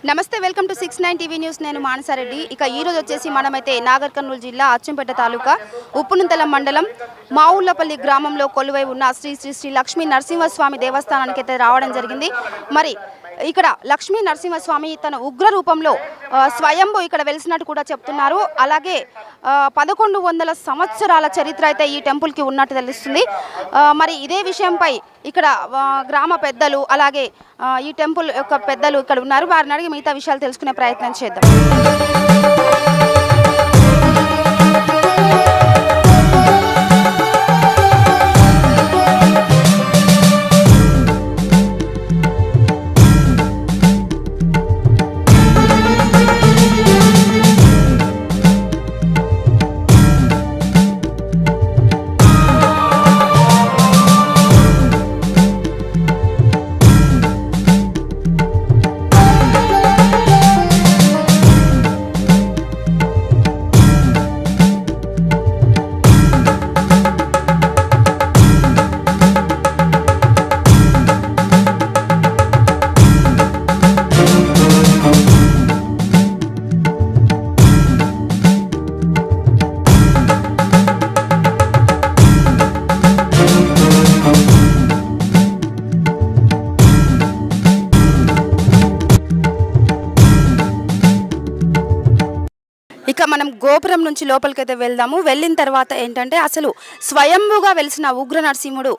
నమస్తే, welcome to 69 TV news. నేను మానసారెడ్డి. ఇక ఈ రోజు వచ్చేసి మనమైతే నాగర్ కర్నూలు జిల్లా అచ్చంపేట తాలూకా ఉప్పునుంతల మండలం మావుల్లపల్లి గ్రామంలో కొలువై ఉన్న శ్రీ శ్రీ శ్రీ లక్ష్మీ నరసింహస్వామి దేవస్థానానికి అయితే రావడం జరిగింది. మరి ఇక్కడ లక్ష్మీ నరసింహస్వామి తన ఉగ్ర రూపంలో స్వయంభూ ఇక్కడ వెలిసినట్టు కూడా చెప్తున్నారు. అలాగే 1100 సంవత్సరాల చరిత్ర అయితే ఈ టెంపుల్కి ఉన్నట్టు తెలుస్తుంది. మరి ఇదే విషయంపై ఇక్కడ గ్రామ పెద్దలు అలాగే ఈ టెంపుల్ యొక్క పెద్దలు ఇక్కడ ఉన్నారు. వారిని అడిగి మిగతా విషయాలు తెలుసుకునే ప్రయత్నం చేద్దాం. ఇక మనం గోపురం నుంచి లోపలికైతే వెళ్దాము. వెళ్ళిన తర్వాత ఏంటంటే అసలు స్వయంభూగా వెలిసిన ఉగ్ర నరసింహుడు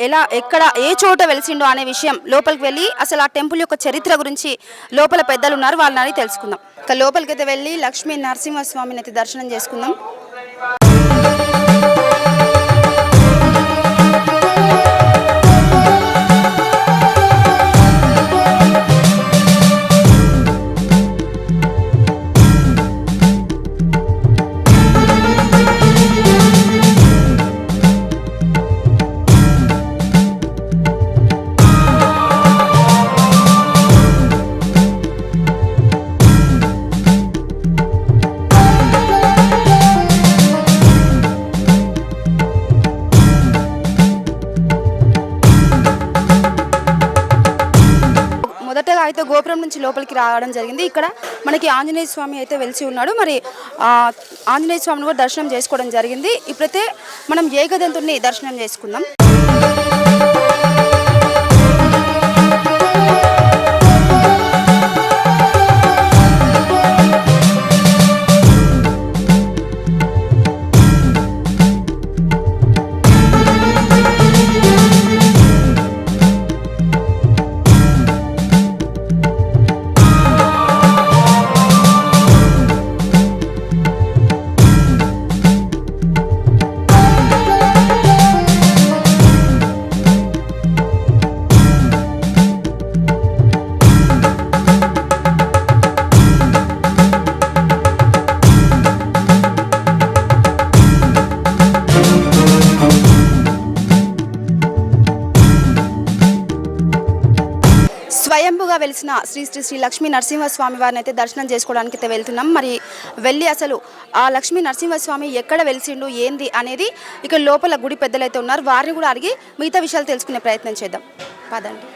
ఎలా ఎక్కడ ఏ చోట వెలిసిండో అనే విషయం లోపలికి వెళ్ళి అసలు ఆ టెంపుల్ యొక్క చరిత్ర గురించి లోపల పెద్దలు ఉన్నారు, వాళ్ళని తెలుసుకుందాం. ఇక లోపలికైతే వెళ్ళి లక్ష్మీ నరసింహస్వామిని అయితే దర్శనం చేసుకుందాం. మొదటగా అయితే గోపురం నుంచి లోపలికి రావడం జరిగింది. ఇక్కడ మనకి ఆంజనేయ స్వామి అయితే వెలిసి ఉన్నాడు. మరి ఆంజనేయ స్వామిని కూడా దర్శనం చేసుకోవడం జరిగింది. ఇప్పుడైతే మనం ఏకదంతుడిని దర్శనం చేసుకుందాం. స్వయంభుగా వెలిసిన శ్రీ శ్రీ శ్రీ లక్ష్మీ నరసింహస్వామి వారిని అయితే దర్శనం చేసుకోవడానికి అయితే వెళ్తున్నాం. మరి వెళ్ళి అసలు ఆ లక్ష్మీ నరసింహస్వామి ఎక్కడ వెలిసిండు ఏంది అనేది ఇక్కడ లోపల గుడి పెద్దలు అయితే ఉన్నారు, వారిని కూడా అడిగి మిగతా విషయాలు తెలుసుకునే ప్రయత్నం చేద్దాం. పదండి.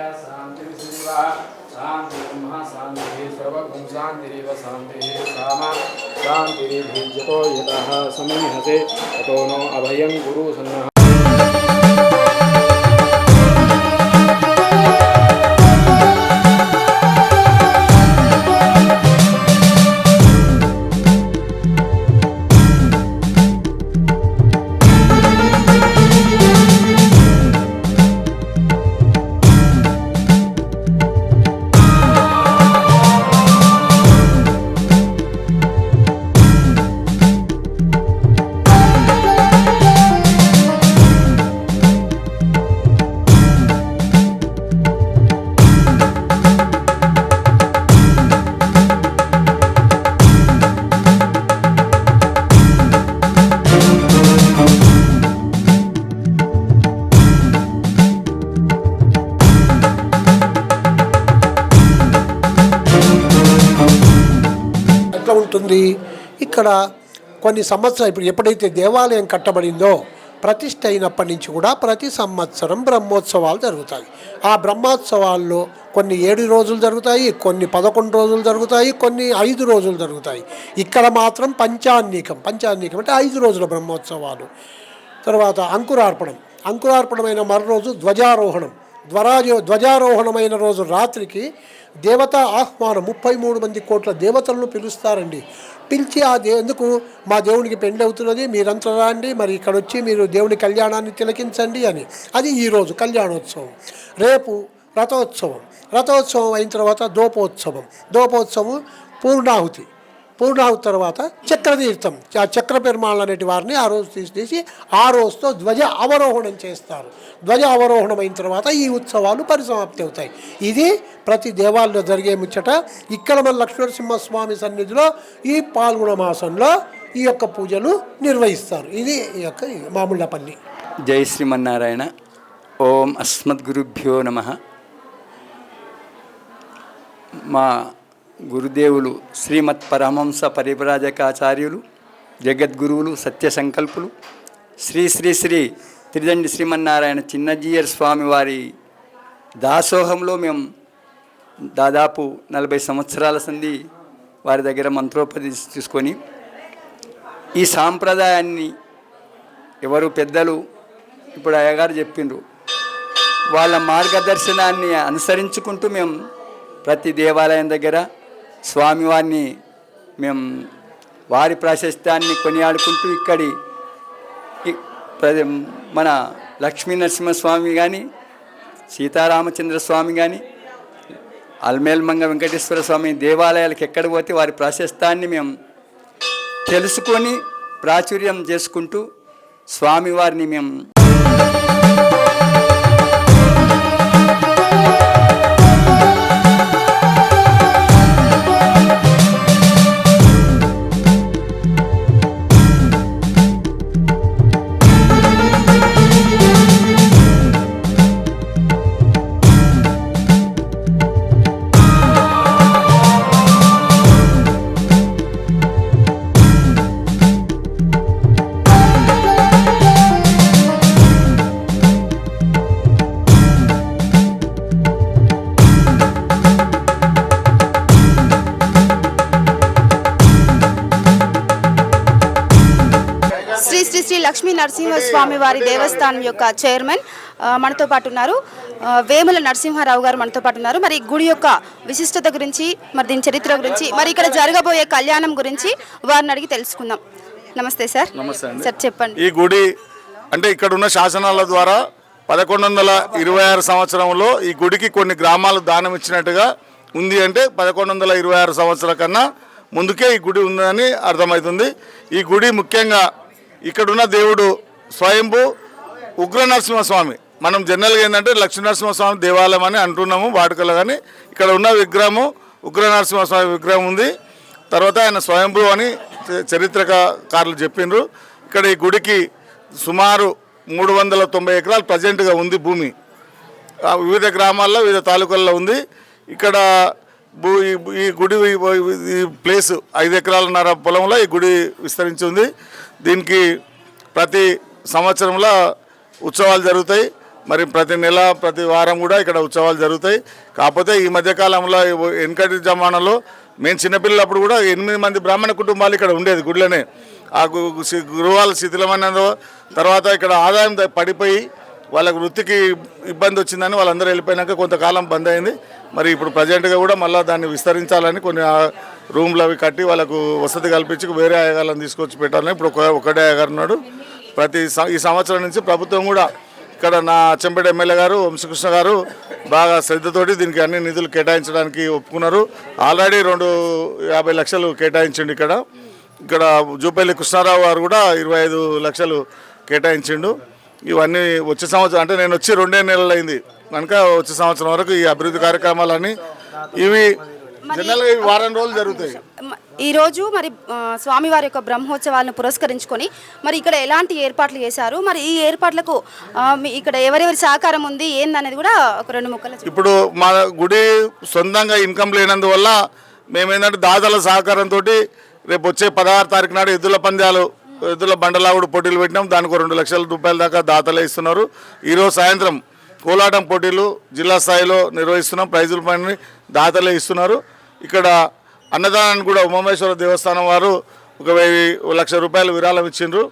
शांति ब्रह्म शांति सर्वगुण शांतिरेव शांति सामा शांतिर्भुजतो यतः समीहते ततो नो अभयं गुरु सन्नः। ఉంటుంది ఇక్కడ కొన్ని సంవత్సరాలు ఇప్పుడు ఎప్పుడైతే దేవాలయం కట్టబడిందో ప్రతిష్ఠ అయినప్పటి నుంచి కూడా ప్రతి సంవత్సరం బ్రహ్మోత్సవాలు జరుగుతాయి. ఆ బ్రహ్మోత్సవాల్లో కొన్ని 7 రోజులు జరుగుతాయి, కొన్ని 11 రోజులు జరుగుతాయి, కొన్ని 5 రోజులు జరుగుతాయి. ఇక్కడ మాత్రం పంచాన్నికం అంటే 5 రోజుల బ్రహ్మోత్సవాలు. తర్వాత అంకురార్పణమైన మరోరోజు ధ్వజారోహణమైన రోజు రాత్రికి దేవతా ఆహ్వానం 33 మంది కోట్ల దేవతలను పిలుస్తారండి. పిలిచి ఎందుకు మా దేవునికి పెండ్లి అవుతున్నది, మీరంతా రండి, మరి ఇక్కడ వచ్చి మీరు దేవుని కళ్యాణాన్ని తిలకించండి అని. అది ఈరోజు కళ్యాణోత్సవం. రేపు రథోత్సవం అయిన తర్వాత దోపోత్సవం పూర్ణాహుతి తర్వాత చక్రతీర్థం. ఆ చక్ర పెరుమాళ్ళు అనేటి వారిని ఆ రోజు తీసి ఆ రోజుతో ధ్వజ అవరోహణం చేస్తారు. ధ్వజ అవరోహణం అయిన తర్వాత ఈ ఉత్సవాలు పరిసమాప్తి అవుతాయి. ఇది ప్రతి దేవాలయంలో జరిగే ముచ్చట. ఇక్కడ మన లక్ష్మీనరసింహస్వామి సన్నిధిలో ఈ పాల్గొన మాసంలో ఈ యొక్క పూజలు నిర్వహిస్తారు. ఇది ఈ యొక్క మామిళ్ళపల్లి. జై శ్రీమన్నారాయణ. ఓం అస్మద్గురుభ్యో నమః. మా గురుదేవులు శ్రీమత్ పరమహంస పరివ్రాజకాచార్యులు, జగద్గురువులు, సత్యసంకల్పులు శ్రీ శ్రీ శ్రీ త్రిదండి శ్రీమన్నారాయణ చిన్నజీయర్ స్వామి వారి దాసోహంలో మేము దాదాపు 40 సంవత్సరాల సంది వారి దగ్గర మంత్రోపదేశం తీసుకొని ఈ సాంప్రదాయాన్ని ఎవరు పెద్దలు ఇప్పుడు అయ్యగారు చెప్పిండ్రు, వాళ్ళ మార్గదర్శనాన్ని అనుసరించుకుంటూ మేము ప్రతి దేవాలయం దగ్గర స్వామివారిని మేము వారి ప్రాశస్త్యాన్ని కొనియాడుకుంటూ ఇక్కడి మన లక్ష్మీ నరసింహస్వామి కానీ, సీతారామచంద్ర స్వామి కానీ, అల్మేల్మంగ వెంకటేశ్వర స్వామి దేవాలయాలకు ఎక్కడ పోతే వారి ప్రాశస్త్యాన్ని మేము తెలుసుకొని ప్రాచుర్యం చేసుకుంటూ స్వామివారిని మేము శ్రీ లక్ష్మీ నరసింహస్వామి వారి దేవస్థానం యొక్క చైర్మన్ మనతో పాటు ఉన్నారు. వేముల నరసింహారావు గారు మనతో పాటు ఉన్నారు. మరి గుడి యొక్క విశిష్టత గురించి, మరి దీని చరిత్ర గురించి, మరి ఇక్కడ జరగబోయే కళ్యాణం గురించి వారిని అడిగి తెలుసుకుందాం. నమస్తే సార్. నమస్తే అండి. సార్ చెప్పండి. ఈ గుడి అంటే ఇక్కడ ఉన్న శాసనాల ద్వారా 1126 సంవత్సరంలో ఈ గుడికి కొన్ని గ్రామాలు దానం ఇచ్చినట్టుగా ఉంది. అంటే 1126 సంవత్సరాల కన్నా ముందుకే ఈ గుడి ఉందని అర్థమవుతుంది. ఈ గుడి ముఖ్యంగా ఇక్కడున్న దేవుడు స్వయంభూ ఉగ్ర నరసింహస్వామి. మనం జనరల్గా ఏంటంటే లక్ష్మీ నరసింహస్వామి దేవాలయం అని అంటున్నాము వాడుకలో, కానీ ఇక్కడ ఉన్న విగ్రహము ఉగ్ర నరసింహస్వామి విగ్రహం ఉంది. తర్వాత ఆయన స్వయంభూ అని చరిత్రకారులు చెప్పిండ్రు. ఇక్కడ ఈ గుడికి సుమారు 390 ఎకరాలు ప్రజెంట్గా ఉంది భూమి. వివిధ గ్రామాల్లో వివిధ తాలూకాల్లో ఉంది. ఇక్కడ ఈ గుడి ఈ ప్లేస్ 5 ఎకరాలన్నర పొలంలో ఈ గుడి విస్తరించి ఉంది. దీనికి ప్రతి సంవత్సరంలో ఉత్సవాలు జరుగుతాయి. మరి ప్రతి నెల ప్రతి వారం కూడా ఇక్కడ ఉత్సవాలు జరుగుతాయి. కాకపోతే ఈ మధ్యకాలంలో వెనకటి జమానాలో మేము చిన్నపిల్లలప్పుడు కూడా 8 మంది బ్రాహ్మణ కుటుంబాలు ఇక్కడ ఉండేది గుడిలోనే. ఆ గృహాలు శిథిలమైన తర్వాత ఇక్కడ ఆదాయం పడిపోయి వాళ్ళకు వృత్తికి ఇబ్బంది వచ్చిందని వాళ్ళందరూ వెళ్ళిపోయినాక కొంతకాలం బంద్ అయింది. మరి ఇప్పుడు ప్రజెంట్గా కూడా మళ్ళీ దాన్ని విస్తరించాలని కొన్ని రూమ్లు అవి కట్టి వాళ్ళకు వసతి కల్పించి వేరే అయ్యగాళ్ళని తీసుకొచ్చి పెట్టాలని ఇప్పుడు ఒకటే అయ్యగారు ఉన్నాడు. ఈ సంవత్సరం నుంచి ప్రభుత్వం కూడా ఇక్కడ నా అచ్చంపేట ఎమ్మెల్యే గారు వంశకృష్ణ గారు బాగా శ్రద్ధతోటి దీనికి అన్ని నిధులు కేటాయించడానికి ఒప్పుకున్నారు. ఆల్రెడీ 250 లక్షలు కేటాయించిండు. ఇక్కడ జూపల్లి కృష్ణారావు గారు కూడా 25 లక్షలు కేటాయించిండు. ఇవన్నీ వచ్చే సంవత్సరం అంటే నేను వచ్చి 2 నెలలు అయింది కనుక వచ్చే సంవత్సరం వరకు ఈ అభివృద్ధి కార్యక్రమాలన్నీ ఇవి జనరల్గా వారం రోజులు జరుగుతాయి. ఈరోజు మరి స్వామివారి యొక్క బ్రహ్మోత్సవాలను పురస్కరించుకొని మరి ఇక్కడ ఎలాంటి ఏర్పాట్లు చేశారు, మరి ఈ ఏర్పాట్లకు ఇక్కడ ఎవరెవరి సహకారం ఉంది ఏందనేది కూడా ఒక 2 ముక్కలు. ఇప్పుడు మా గుడి సొంతంగా ఇన్కమ్ లేనందువల్ల మేమేంటంటే దాతల సహకారంతో రేపు వచ్చే 16 తారీఖు నాడు ఎద్దుల బండలాగుడు పోటీలు పెట్టినాం. దానికి 2 లక్షల రూపాయల దాకా దాతలే ఇస్తున్నారు. ఈరోజు సాయంత్రం కోలాటం పోటీలు జిల్లా స్థాయిలో నిర్వహిస్తున్నాం. ప్రైజుల పని దాతలే ఇస్తున్నారు. ఇక్కడ అన్నదానాన్ని కూడా ఉమామేశ్వర దేవస్థానం వారు 1 లక్ష రూపాయలు విరాళం ఇచ్చిండ్రు.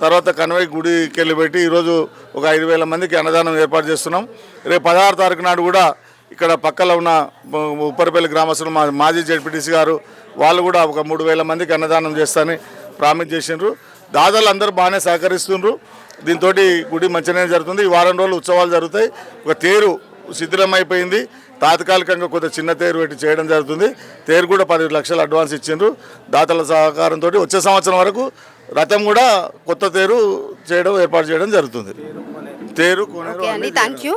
తర్వాత కన్వై గుడికి వెళ్ళి పెట్టి ఈరోజు ఒక 5,000 మందికి అన్నదానం ఏర్పాటు చేస్తున్నాం. రేపు 16 తారీఖు నాడు కూడా ఇక్కడ పక్కన ఉన్న ఉప్పరపల్లి గ్రామస్తులు మాజీ జెడ్పీటీసీ గారు వాళ్ళు కూడా ఒక 3,000 మందికి అన్నదానం చేస్తారని ప్రామిస్ చేసిండ్రు. దాదాలు అందరూ బాగానే సహకరిస్తుండ్రు. దీంతో గుడి మంచిగానే జరుగుతుంది. ఈ వారం రోజులు ఉత్సవాలు జరుగుతాయి. ఒక తేరు శిథిలమైపోయింది. తాత్కాలికంగా కొంత చిన్న తేరు పెట్టి చేయడం జరుగుతుంది. తేరు కూడా 10 లక్షలు అడ్వాన్స్ ఇచ్చిండ్రు దాతల సహకారంతో. వచ్చే సంవత్సరం వరకు రథం కూడా కొత్త తేరు ఏర్పాటు చేయడం జరుగుతుంది. తేరు అండి. Thank you.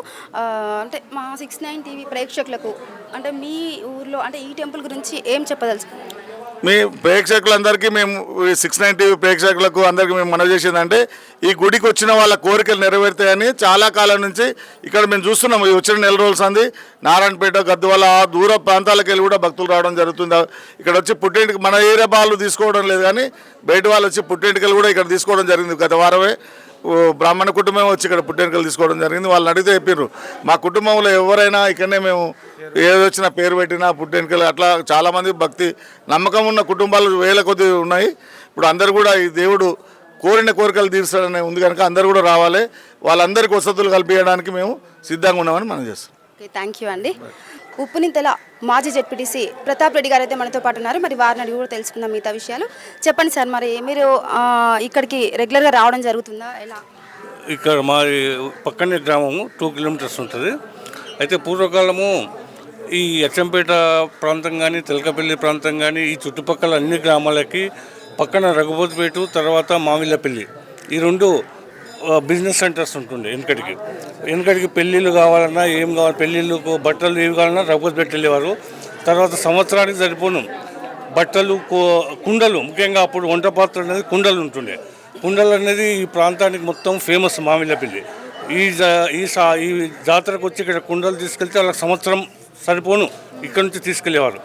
అంటే మా 6/9 టీవీ ప్రేక్షకులకు అంటే మీ ఊర్లో అంటే ఈ టెంపుల్ గురించి ఏం చెప్పదలుచుకున్నారు? మీ ప్రేక్షకులందరికీ మేము 6/9 టీవీ ప్రేక్షకులకు అందరికీ మేము మనవి చేసేదంటే ఈ గుడికి వచ్చిన వాళ్ళ కోరికలు నెరవేరుతాయని చాలా కాలం నుంచి ఇక్కడ మేము చూస్తున్నాము. వచ్చిన నెల రోజుల సంది నారాయణపేట గద్వాల దూర ప్రాంతాలకు వెళ్ళి కూడా భక్తులు రావడం జరుగుతుంది. ఇక్కడ వచ్చి పుట్టింటికి మన ఏరియా వాళ్ళు తీసుకోవడం లేదు కానీ బయట వాళ్ళు వచ్చి పుట్టింటికలు కూడా ఇక్కడ తీసుకోవడం జరిగింది. గత వారమే బ్రాహ్మణ కుటుంబం వచ్చి ఇక్కడ పుట్టెంటుకలు తీసుకోవడం జరిగింది. వాళ్ళని అడిగితే చెప్పారు మా కుటుంబంలో ఎవరైనా ఇక్కడనే మేము ఏదొచ్చినా పేరు పెట్టినా పుట్టెంటుకలు అట్లా చాలామంది భక్తి నమ్మకం ఉన్న కుటుంబాలు వేల కొద్ది ఉన్నాయి. ఇప్పుడు అందరూ కూడా ఈ దేవుడు కోరిన కోరికలు తీర్చాడనే ఉంది కనుక అందరూ కూడా రావాలి. వాళ్ళందరికీ వసతులు కల్పించడానికి మేము సిద్ధంగా ఉన్నామని మనం చేస్తాం. ఓకే, థ్యాంక్ యూ అండి. ఉప్పునింతల మాజీ జెడ్పీటీసీ ప్రతాప్ రెడ్డి గారు అయితే మనతో పాటు ఉన్నారు. మరి వారిని అడిగి కూడా తెలుసుకుందాం మిగతా విషయాలు. చెప్పండి సార్, మరి మీరు ఇక్కడికి రెగ్యులర్గా రావడం జరుగుతుందా ఎలా? ఇక్కడ మా పక్కనే గ్రామము 2 కిలోమీటర్స్ ఉంటుంది. అయితే పూర్వకాలము ఈ అచ్చంపేట ప్రాంతం కానీ తెలకపల్లి ప్రాంతం కానీ ఈ చుట్టుపక్కల అన్ని గ్రామాలకి పక్కన రఘుపతిపేట తర్వాత మామిళ్ళపల్లి ఈ 2 బిజినెస్ సెంటర్స్ ఉంటుండే. వెనకటికి పెళ్ళిళ్ళు కావాలన్నా ఏం కావాలి పెళ్ళిళ్ళకు బట్టలు ఏవి కావాలన్నా రఘుపతిపేట వెళ్ళేవారు. తర్వాత సంవత్సరానికి సరిపోను బట్టలు కుండలు ముఖ్యంగా అప్పుడు వంట పాత్ర అనేది కుండలు ఉంటుండే. కుండలు అనేది ఈ ప్రాంతానికి మొత్తం ఫేమస్ మామిళ్ళపల్లి. ఈ జాతరకు వచ్చి ఇక్కడ కుండలు తీసుకెళ్తే వాళ్ళకి సంవత్సరం సరిపోను ఇక్కడ నుంచి తీసుకెళ్లేవారు.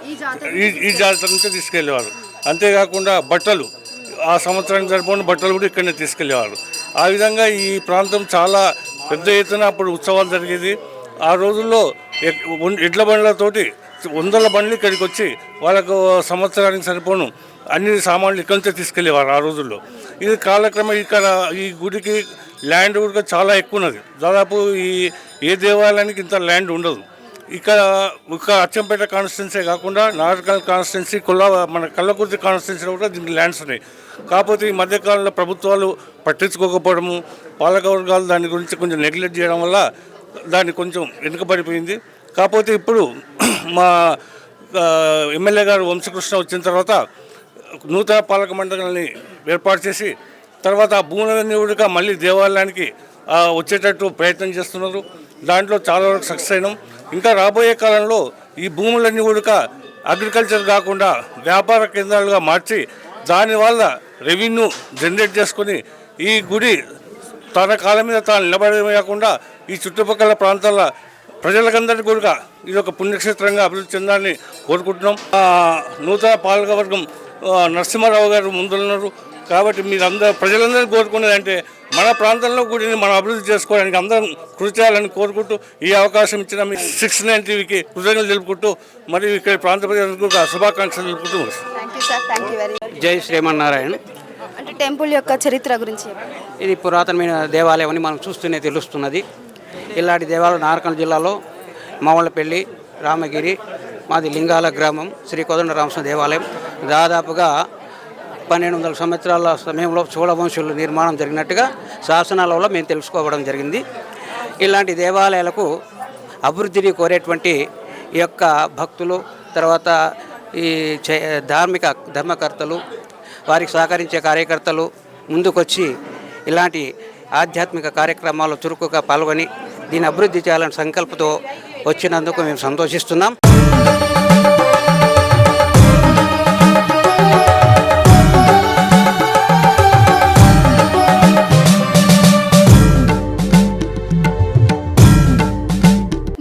ఈ జాతర నుంచి తీసుకెళ్లేవారు. అంతేకాకుండా బట్టలు ఆ సంవత్సరానికి సరిపోను బట్టలు కూడా ఇక్కడనే తీసుకెళ్లేవారు. ఆ విధంగా ఈ ప్రాంతం చాలా పెద్ద ఎత్తున అప్పుడు ఉత్సవాలు జరిగేది. ఆ రోజుల్లో ఎడ్ల బండ్లతోటి 100 బండ్లు ఇక్కడికి వచ్చి వాళ్ళకు సంవత్సరానికి సరిపోను అన్ని సామాన్లు ఇక్కడి నుంచే తీసుకెళ్లేవారు ఆ రోజుల్లో. ఇది కాలక్రమం ఇక్కడ ఈ గుడికి ల్యాండ్ కూడా చాలా ఎక్కువ ఉన్నది. దాదాపు ఏ దేవాలయానికి ఇంత ల్యాండ్ ఉండదు. ఇక్కడ ఒక అచ్చంపేట కాన్స్టిట్యున్సీ కాకుండా నాగర్కర్నూల్ కాన్స్టిట్యున్సీ మన కల్లకుర్తి కాన్స్టిట్యున్సీలో కూడా దీనికి ల్యాండ్స్ ఉన్నాయి. కాకపోతే ఈ మధ్యకాలంలో ప్రభుత్వాలు పట్టించుకోకపోవడము పాలకవర్గాలు దాని గురించి కొంచెం నెగ్లెక్ట్ చేయడం వల్ల దాన్ని కొంచెం వెనుకబడిపోయింది. కాకపోతే ఇప్పుడు మా ఎమ్మెల్యే గారు వంశకృష్ణ వచ్చిన తర్వాత నూతన పాలక మండలిని ఏర్పాటు చేసి తర్వాత ఆ భూములన్నీ కూడా మళ్ళీ దేవాలయానికి వచ్చేటట్టు ప్రయత్నం చేస్తున్నారు. దాంట్లో చాలా వరకు సక్సెస్ అయినాం. ఇంకా రాబోయే కాలంలో ఈ భూములన్నీ కూడా అగ్రికల్చర్ కాకుండా వ్యాపార కేంద్రాలుగా మార్చి దానివల్ల రెవెన్యూ జనరేట్ చేసుకొని ఈ గుడి తన కాలం మీద తాను నిలబడమే కాకుండా ఈ చుట్టుపక్కల ప్రాంతాల ప్రజలకందరికీ కూడా ఇది ఒక పుణ్యక్షేత్రంగా అభివృద్ధి చెందాలని కోరుకుంటున్నాం. నూతన పాలకవర్గం నరసింహారావు గారు ముందున్నారు కాబట్టి ప్రజలందరూ కోరుకునేది అంటే మన ప్రాంతంలో గుడిని మనం అభివృద్ధి చేసుకోవడానికి అందరం కృషి చేయాలని కోరుకుంటూ ఈ అవకాశం ఇచ్చిన మీ 6 టీవీకి కృతజ్ఞతలు తెలుపుకుంటూ మరియు ఇక్కడ ప్రాంత ప్రజలకు శుభాకాంక్షలు తెలుపుకుంటూ thank you sir, thank you very much. జై శ్రీమన్నారాయణ. అంటే టెంపుల్ యొక్క చరిత్ర గురించి చెప్పండి. ఇది పురాతనమైన దేవాలయం అని మనం చూస్తూనే తెలుస్తున్నది. ఇలాంటి దేవాలయం నాగర్కర్నూలు జిల్లాలో మావుళ్ళపల్లి, రామగిరి, మాది లింగాల గ్రామం, శ్రీ కోదండరామస్వామి దేవాలయం. దాదాపుగా 1200 సంవత్సరాల సమయంలో చోళవంశులు నిర్మాణం జరిగినట్టుగా శాసనాలలో మేము తెలుసుకోవడం జరిగింది. ఇలాంటి దేవాలయాలకు అభివృద్ధిని కోరేటువంటి ఈ యొక్క భక్తులు, తర్వాత ఈ ధర్మకర్తలు, వారికి సహకరించే కార్యకర్తలు ముందుకొచ్చి ఇలాంటి ఆధ్యాత్మిక కార్యక్రమాల్లో చురుకుగా పాల్గొని దీన్ని అభివృద్ధి చేయాలని సంకల్పంతో వచ్చినందుకు మేము సంతోషిస్తున్నాం.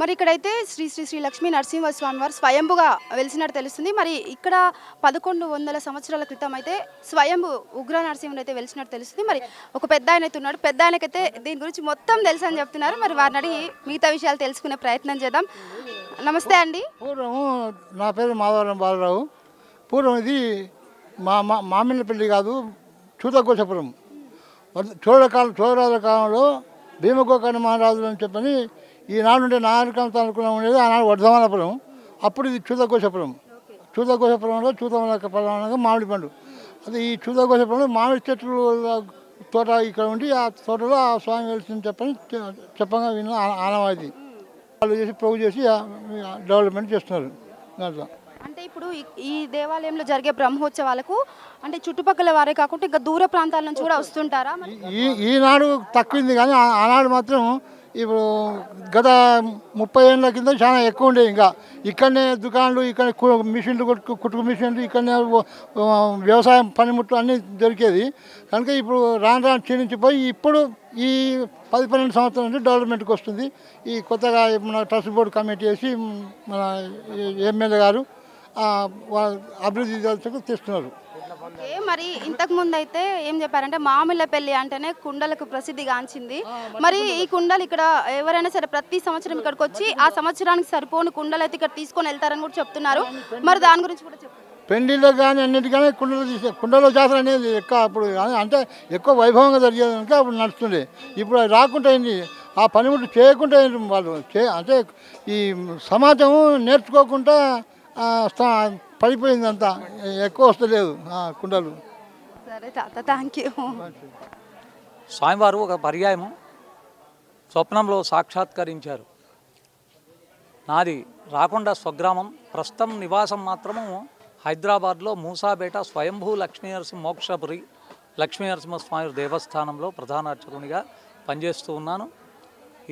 మరి ఇక్కడైతే శ్రీ శ్రీ శ్రీ లక్ష్మీ నరసింహస్వామి వారు స్వయంభుగా వెలిసినట్టు తెలుస్తుంది. మరి ఇక్కడ 1100 సంవత్సరాల క్రితం అయితే స్వయంభు ఉగ్ర నరసింహుడు అయితే వెలిసినట్టు తెలుస్తుంది. మరి ఒక పెద్ద ఆయన అయితే ఉన్నాడు, పెద్ద ఆయనకైతే దీని గురించి మొత్తం తెలుసు అని చెప్తున్నారు. మరి వారిని అడిగి మిగతా విషయాలు తెలుసుకునే ప్రయత్నం చేద్దాం. నమస్తే అండి. పూర్వము నా పేరు మాధవరం బాలరావు. పూర్వం ఇది మామిళ్ళపల్లి కాదు, చూతకోశపురం. చోళరాజుల కాలంలో భీమగోకర్ణ మహారాజులు అని చెప్పని ఈనాడు ఉండే నాగరికత అనుకున్న ఉండేది ఆనాడు వర్ధమానపురం. అప్పుడు ఇది చూతకోశపురం. చూతకోశపురంలో చూతమనగా మామిడి పండు. అది ఈ చూతకోశపురంలో మామిడి చెట్లు తోట ఇక్కడ ఉండి ఆ తోటలో ఆ స్వామి వెలిసింది చెప్పగా విన్న ఆనవాయితీ. వాళ్ళు చేసి ప్రోగు చేసి డెవలప్మెంట్ చేస్తున్నారు దాంట్లో. అంటే ఇప్పుడు ఈ దేవాలయంలో జరిగే బ్రహ్మోత్సవాలకు అంటే చుట్టుపక్కల వారే కాకుండా ఇంకా దూర ప్రాంతాల నుంచి కూడా వస్తుంటారా? ఈనాడు తక్కువైంది కానీ ఆనాడు మాత్రం ఇప్పుడు గత 30 ఏళ్ళ కింద చాలా ఎక్కువ ఉండేవి. ఇంకా ఇక్కడనే దుకాణాలు, ఇక్కడ మిషన్లు కుట్టుకు మిషన్లు, ఇక్కడనే వ్యవసాయం పనిముట్లు అన్నీ దొరికేది. కనుక ఇప్పుడు రాను క్షీణించిపోయి ఇప్పుడు ఈ 10-12 సంవత్సరాల నుంచి డెవలప్మెంట్కి వస్తుంది. ఈ కొత్తగా మన ట్రస్ట్ బోర్డు కమిటీ వేసి మన ఎమ్మెల్యే గారు అభివృద్ధి తెస్తున్నారు. మరి ఇంతకు ముందు అయితే ఏం చెప్పారంటే మామిళ్ళపల్లి అంటేనే కుండలకు ప్రసిద్ధిగాంచింది. మరి ఈ కుండలు ఇక్కడ ఎవరైనా సరే ప్రతి సంవత్సరం ఇక్కడికి వచ్చి ఆ సంవత్సరానికి సరిపోని కుండలు అయితే ఇక్కడ తీసుకొని వెళ్తారని కూడా చెప్తున్నారు. మరి దాని గురించి కూడా చెప్పండి. పెళ్లిలో కానీ అన్నిటికీ కుండలో జాతర అనేది ఎక్కువ అప్పుడు అంటే ఎక్కువ వైభవంగా జరిగేది కనుక అప్పుడు నడుస్తుండే. ఇప్పుడు అది రాకుండా అయింది. ఆ పనిముట్లు చేయకుండా వాళ్ళు అంటే ఈ సమాజం నేర్చుకోకుండా పడిపోయింది. అంతా ఎక్కువ వస్తలేదు కుండలు. సరే తాత, థ్యాంక్ యూ. స్వామివారు ఒక పర్యాయము స్వప్నంలో సాక్షాత్కరించారు. నాది రాకొండ స్వగ్రామం, ప్రస్తుతం నివాసం మాత్రము హైదరాబాద్లో మూసాపేట స్వయంభూ లక్ష్మీనరసింహ మోక్షపురి లక్ష్మీనరసింహస్వామి దేవస్థానంలో ప్రధాన అర్చకునిగా పనిచేస్తూ ఉన్నాను.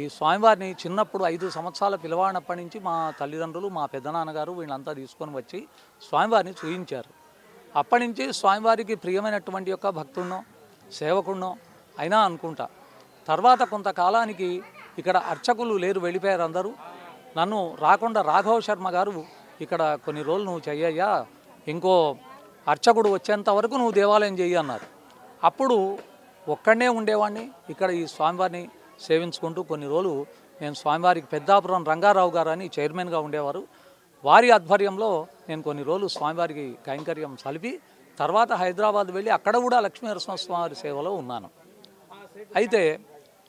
ఈ స్వామివారిని చిన్నప్పుడు 5 సంవత్సరాల పిల్లవాడినప్పటి నుంచి మా తల్లిదండ్రులు, మా పెద్దనాన్నగారు వీళ్ళంతా తీసుకొని వచ్చి స్వామివారిని చూయించారు. అప్పటి నుంచి స్వామివారికి ప్రియమైనటువంటి యొక్క భక్తున్నో సేవకున్నో అయినా అనుకుంటా. తర్వాత కొంతకాలానికి ఇక్కడ అర్చకులు లేరు, వెళ్ళిపోయారు అందరూ. నన్ను రాకొండ రాఘవ శర్మ గారు ఇక్కడ కొన్ని రోజులు నువ్వు చెయ్యయ్యా, ఇంకో అర్చకుడు వచ్చేంత వరకు నువ్వు దేవాలయం చెయ్యి అన్నారు. అప్పుడు ఒక్కడనే ఉండేవాడిని ఇక్కడ ఈ స్వామివారిని సేవించుకుంటూ కొన్ని రోజులు నేను స్వామివారికి పెద్దాపురం రంగారావు గారు అని చైర్మన్గా ఉండేవారు. వారి ఆధ్వర్యంలో నేను కొన్ని రోజులు స్వామివారికి కైంకర్యం సలిపి తర్వాత హైదరాబాద్ వెళ్ళి అక్కడ కూడా లక్ష్మీనరసింహస్వామి సేవలో ఉన్నాను. అయితే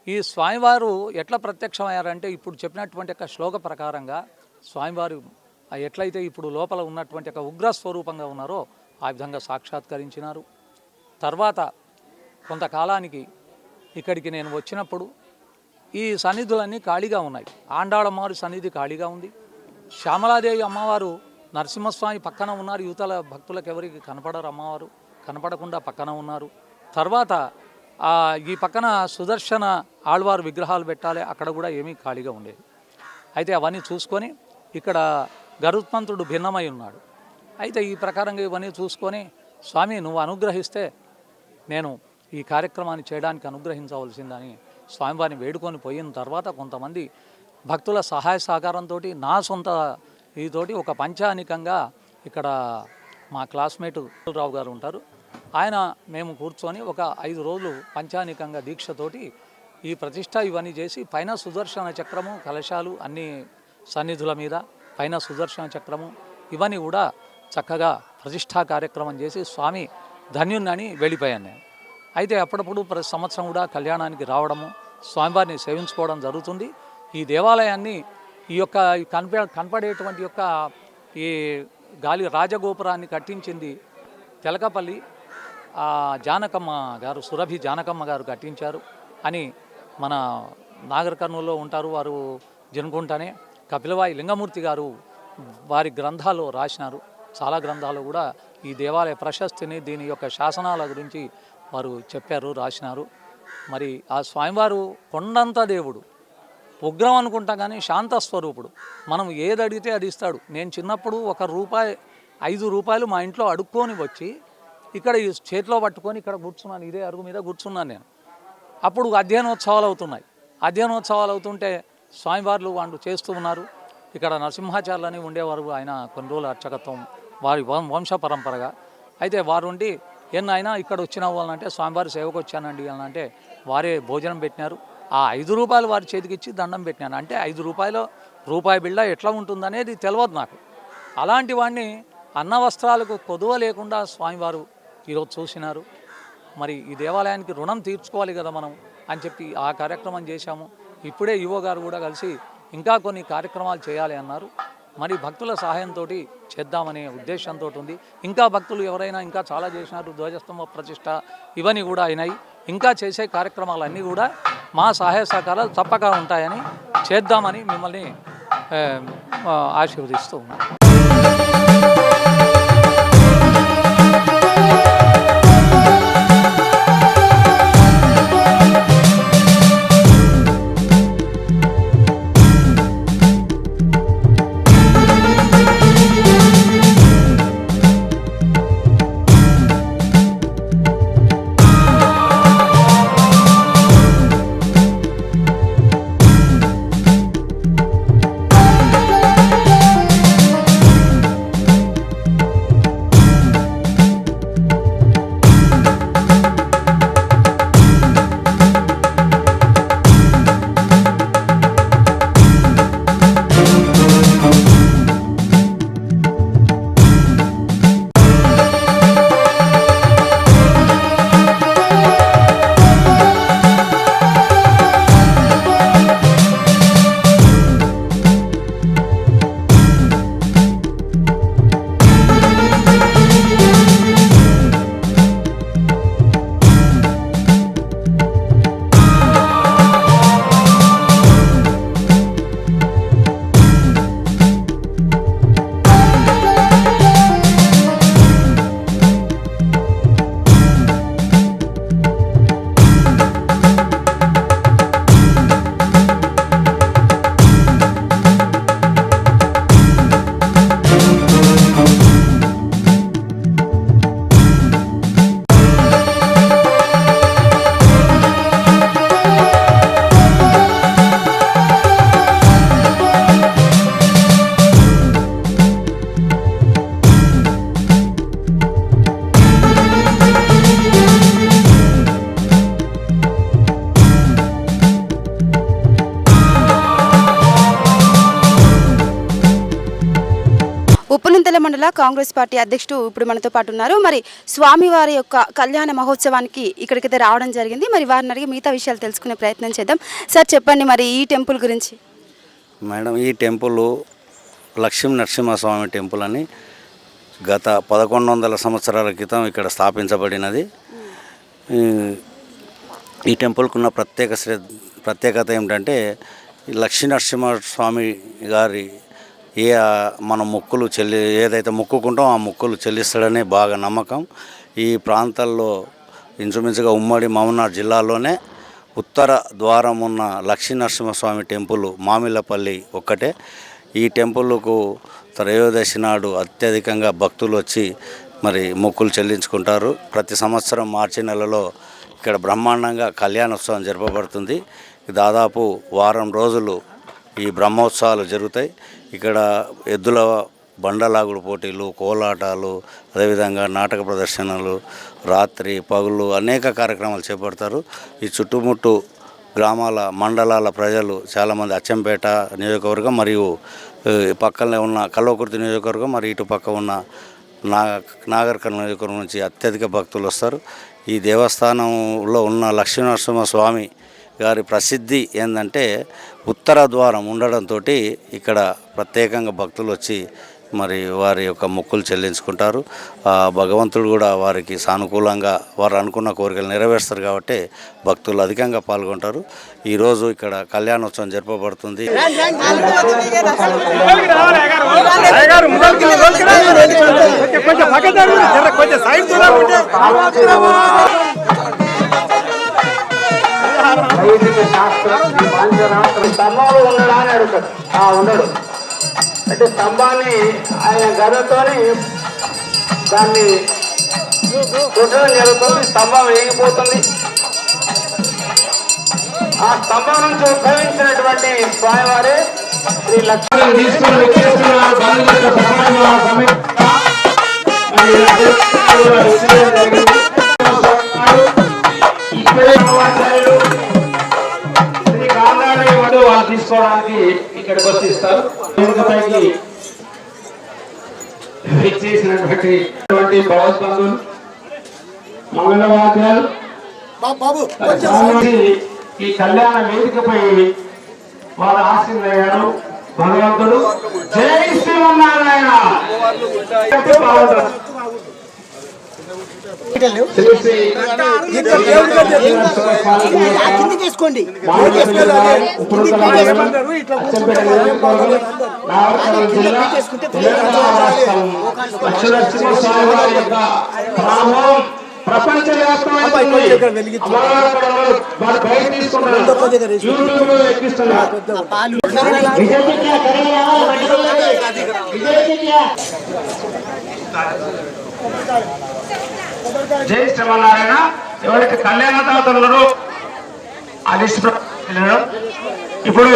ఈ స్వామివారు ఎట్లా ప్రత్యక్షమయ్యారంటే ఇప్పుడు చెప్పినటువంటి ఒక శ్లోక ప్రకారంగా స్వామివారు ఎట్లయితే ఇప్పుడు లోపల ఉన్నటువంటి ఒక ఉగ్ర స్వరూపంగా ఉన్నారో ఆ విధంగా సాక్షాత్కరించినారు. తర్వాత కొంతకాలానికి ఇక్కడికి నేను వచ్చినప్పుడు ఈ సన్నిధులన్నీ ఖాళీగా ఉన్నాయి. ఆండాళమ్మవారి సన్నిధి ఖాళీగా ఉంది. శ్యామలాదేవి అమ్మవారు నరసింహస్వామి పక్కన ఉన్నారు. యువతల భక్తులకు ఎవరికి కనపడరు, అమ్మవారు కనపడకుండా పక్కన ఉన్నారు. తర్వాత ఈ పక్కన సుదర్శన ఆళ్వారు విగ్రహాలు పెట్టాలి, అక్కడ కూడా ఏమీ ఖాళీగా ఉండేది. అయితే అవన్నీ చూసుకొని ఇక్కడ గరుత్మంతుడు భిన్నమై ఉన్నాడు. అయితే ఈ ప్రకారంగా ఇవన్నీ చూసుకొని స్వామి నువ్వు అనుగ్రహిస్తే నేను ఈ కార్యక్రమాన్ని చేయడానికి అనుగ్రహించవలసిందని స్వామివారిని వేడుకొని పోయిన తర్వాత కొంతమంది భక్తుల సహాయ సహకారంతో నా సొంత ఇదితోటి ఒక పంచానికంగా ఇక్కడ మా క్లాస్మేట్ రావు గారు ఉంటారు, ఆయన మేము కూర్చొని ఒక 5 రోజులు పంచానికంగా దీక్షతోటి ఈ ప్రతిష్ట ఇవన్నీ చేసి పైన సుదర్శన చక్రము కలశాలు అన్ని సన్నిధుల మీద పైన సుదర్శన చక్రము ఇవన్నీ కూడా చక్కగా ప్రతిష్టా కార్యక్రమం చేసి స్వామి ధన్యున్నని వెళ్ళిపోయాను నేను. అయితే అప్పుడప్పుడు ప్రతి సంవత్సరం కూడా కళ్యాణానికి రావడము స్వామివారిని సేవించుకోవడం జరుగుతుంది. ఈ దేవాలయాన్ని ఈ యొక్క కనపడేటువంటి యొక్క ఈ గాలి రాజగోపురాన్ని కట్టించింది తెలకపల్లి జానకమ్మ గారు, సురభి జానకమ్మ గారు కట్టించారు అని మన నాగర్ కర్నూలులో ఉంటారు వారు జనుకుంటానే. కపిలవాయి లింగమూర్తి గారు వారి గ్రంథాల్లో రాసినారు. చాలా గ్రంథాలు కూడా ఈ దేవాలయ ప్రశస్తిని దీని యొక్క శాసనాల గురించి వారు చెప్పారు, రాసినారు. మరి ఆ స్వామివారు కొండంత దేవుడు, ఉగ్రం అనుకుంటా కానీ శాంత స్వరూపుడు. మనం ఏది అడిగితే అది ఇస్తాడు. నేను చిన్నప్పుడు ₹5 మా ఇంట్లో అడుక్కొని వచ్చి ఇక్కడ ఈ చేతిలో పట్టుకొని ఇక్కడ కూర్చున్నాను, ఇదే అరుగు మీద కూర్చున్నాను నేను. అప్పుడు అధ్యయనోత్సవాలు అవుతున్నాయి. అధ్యయనోత్సవాలు అవుతుంటే స్వామివార్లు వాళ్ళు చేస్తూ ఉన్నారు. ఇక్కడ నరసింహాచార్యులని ఉండేవారు, ఆయన కొన్ని రోజులు అర్చకత్వం వారి వంశ పరంపరగా. అయితే వారు ఉండి అయినా ఇక్కడ వచ్చిన వాళ్ళంటే స్వామివారి సేవకు వచ్చానండి అని అంటే వారే భోజనం పెట్టినారు. ఆ ₹5 వారి చేతికి ఇచ్చి దండం పెట్టినాను. అంటే ₹5 బిళ్ళ ఎట్లా ఉంటుందనేది తెలియదు నాకు. అలాంటి వాడిని అన్న వస్త్రాలకు కొదువ లేకుండా స్వామివారు ఈరోజు చూసినారు. మరి ఈ దేవాలయానికి రుణం తీర్చుకోవాలి కదా మనం అని చెప్పి ఆ కార్యక్రమం చేశాము. ఇప్పుడే ఈవో గారు కూడా కలిసి ఇంకా కొన్ని కార్యక్రమాలు చేయాలి అన్నారు. మరి భక్తుల సహాయంతో చేద్దామనే ఉద్దేశంతో ఉంది. ఇంకా భక్తులు ఎవరైనా ఇంకా చాలా చేసినారు. ధ్వజస్తంభ ప్రతిష్ట ఇవన్నీ కూడా అయినాయి. ఇంకా చేసే కార్యక్రమాలన్నీ కూడా మా సహాయ సహకారాలు తప్పక ఉంటాయని చేద్దామని మిమ్మల్ని ఆశీర్వదిస్తూ ఉన్నాను. ఉప్పునుంతల మండల కాంగ్రెస్ పార్టీ అధ్యక్షుడు ఇప్పుడు మనతో పాటు ఉన్నారు. మరి స్వామివారి యొక్క కళ్యాణ మహోత్సవానికి ఇక్కడికైతే రావడం జరిగింది. మరి వారిని అడిగి మిగతా విషయాలు తెలుసుకునే ప్రయత్నం చేద్దాం. సార్ చెప్పండి, మరి ఈ టెంపుల్ గురించి. మేడం, ఈ టెంపుల్ లక్ష్మీ నరసింహస్వామి టెంపుల్ అని గత 1100 సంవత్సరాల క్రితం ఇక్కడ స్థాపించబడినది. ఈ టెంపుల్కున్న ప్రత్యేకత ఏమిటంటే లక్ష్మీ నరసింహస్వామి గారి మన మొక్కులు ఏదైతే మొక్కుకుంటామో ఆ మొక్కులు చెల్లిస్తాడనే బాగా నమ్మకం. ఈ ప్రాంతాల్లో ఇంచుమించుగా ఉమ్మడి మహబూబ్నగర్ జిల్లాలోనే ఉత్తర ద్వారం ఉన్న లక్ష్మీ నరసింహస్వామి టెంపుల్ మామిళ్ళపల్లి ఒక్కటే. ఈ టెంపుల్కు త్రయోదశి నాడు అత్యధికంగా భక్తులు వచ్చి మరి మొక్కులు చెల్లించుకుంటారు. ప్రతి సంవత్సరం మార్చి నెలలో ఇక్కడ బ్రహ్మాండంగా కళ్యాణోత్సవం జరపబడుతుంది. దాదాపు వారం రోజులు ఈ బ్రహ్మోత్సవాలు జరుగుతాయి. ఇక్కడ ఎద్దుల బండలాగుడు పోటీలు, కోలాటాలు, అదేవిధంగా నాటక ప్రదర్శనలు, రాత్రి పగులు అనేక కార్యక్రమాలు చేపడతారు. ఈ చుట్టుముట్టు గ్రామాల మండలాల ప్రజలు చాలామంది అచ్చంపేట నియోజకవర్గం మరియు పక్కనే ఉన్న కల్వకుర్తి నియోజకవర్గం మరియు ఇటు పక్క ఉన్న నాగర్ కర్నూలు నియోజకవర్గం నుంచి అత్యధిక భక్తులు వస్తారు. ఈ దేవస్థానంలో ఉన్న లక్ష్మీనరసింహ స్వామి గారి ప్రసిద్ధి ఏంటంటే ఉత్తర ద్వారం ఉండడంతో ఇక్కడ ప్రత్యేకంగా భక్తులు వచ్చి మరి వారి యొక్క మొక్కులు చెల్లించుకుంటారు. భగవంతుడు కూడా వారికి సానుకూలంగా వారు అనుకున్న కోరికలు నెరవేరుస్తారు కాబట్టి భక్తులు అధికంగా పాల్గొంటారు. ఈరోజు ఇక్కడ కళ్యాణోత్సవం జరపబడుతుంది. స్తంభాలు ఉండడా అని అడుగుతాడు. ఉండడు అంటే స్తంభాన్ని ఆయన గదతోని దాన్ని కొట్టడం జరుగుతుంది. స్తంభం వేగిపోతుంది. ఆ స్తంభం నుంచి ఉద్భవించినటువంటి స్వామివారే శ్రీ లక్ష్మీ వాళ్ళు తీసుకోవడానికి ఇక్కడికి వస్తారు. చేసినటువంటి భగవద్బంధులు మంగళవాద్యాలు ఈ కళ్యాణ వేదికపై వారు ఆశీర్వయ్యారు. భగవంతుడు జై శ్రీమన్నారాయణ. ప్రపంచ జై శ్రీమన్నారాయణ. ఎవరికి కళ్యాణ తాతలు ఆ లిస్ట్ ఇప్పుడు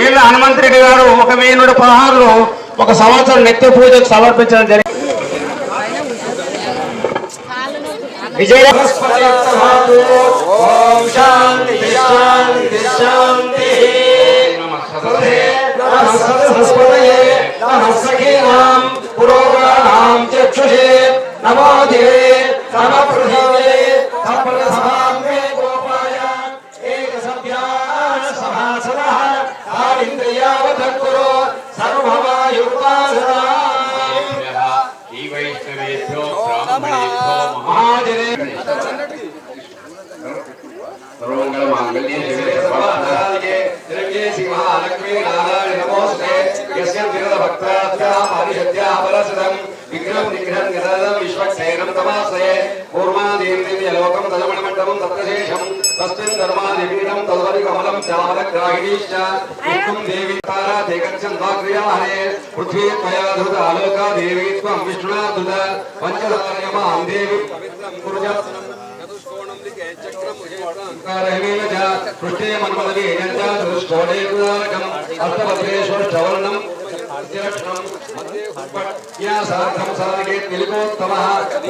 ఏళ్ళ హనుమంత్ రెడ్డి గారు 1116లో ఒక సంవత్సరం నిత్య పూజకు సమర్పించడం జరిగింది. విజయ చక్షుషే నమో దేవే నమ పృథివే తపరసభామే గోపాయ ఏక సభ్యాన సమాసనః ఆవింద్రియావధక్కురో సర్వభవాయుపాసనా ఈ వైష్ణవేభ్యో బ్రాహ్మణేభ్యో మహాజనే సర్వమంగళ మాంగళ్యే శివే సర్వార్థసాధికే శరణ్యే శ్రీ మహాలక్ష్మీ నారాయణ నమోస్తే యస్య విరద భక్తాత్యా పరిషద్యా పరసదం విగ్రహం నిగ్రహం నిరాదం విశ్వక్సేనం తమాశ్రయే పూర్వాదీర్దివ్యలోకం తదమణమండపం తత్రశేషం తస్మిన్ ధర్మాదిపీఠం తదుపరి కమలం చామరగ్రాహిణీశ్చ విష్ణుం దేవి తారా దేగచ్చన్ వాక్రియా హరే పృథ్వీ త్వయా ధృత ఆలోకా దేవి త్వం విష్ణునా ధృత పంచదారయమాం దేవి పవిత్రం కురుజాసనం చతుష్కోణం దిగే చక్రం ముహేకారహేన చ పృష్ఠే మన్మదీ యంచ చతుష్కోణే ఉదారకం అష్టపత్రే షోష్ఠవర్ణం అధ్యక్షణం మధ్యే ఉపట్యా సార్ధం సారగే తిలకోత్తమః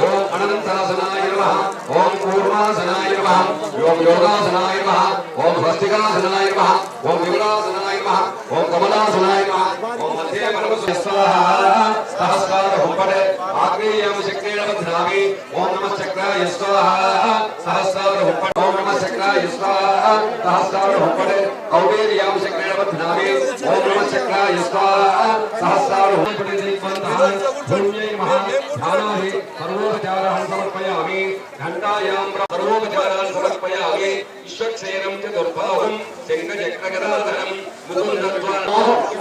ఓం అనంతాసనాయ నమః ఓం కూర్మాసనాయ నమః ఓం యోగాసనాయ నమః ఓం స్వస్తికాసనాయ నమః ఓం విమలాసనాయ నమః ఓం కమలాసనాయ నమః ఓం మధ్యే పరమశివ స్వాహా సహస్రార హుంపడే ఆగ్నేయం శక్రేణ బధ్నామి ఓం నమః చక్రాయ స్వాహా సహస్రార హుంపడే ఓం నమః చక్రాయ స్వాహా సహస్రార హుంపడే కౌబేర్యాం శక్రేణ బధ్నామి ఓం నమః చక్రాయ స్వాహా సహస్రార హుంపడే దీపంతః పుణ్యై మహా ధ్యానాహి సర్వోపచారాన్ సమర్పయామి ఘంటాయాం సర్వోపచారాన్ సమర్పయామి విశ్వక్సేనం చ దుర్బాహుం శంఖచక్రగదాధరం ముకుందత్వానో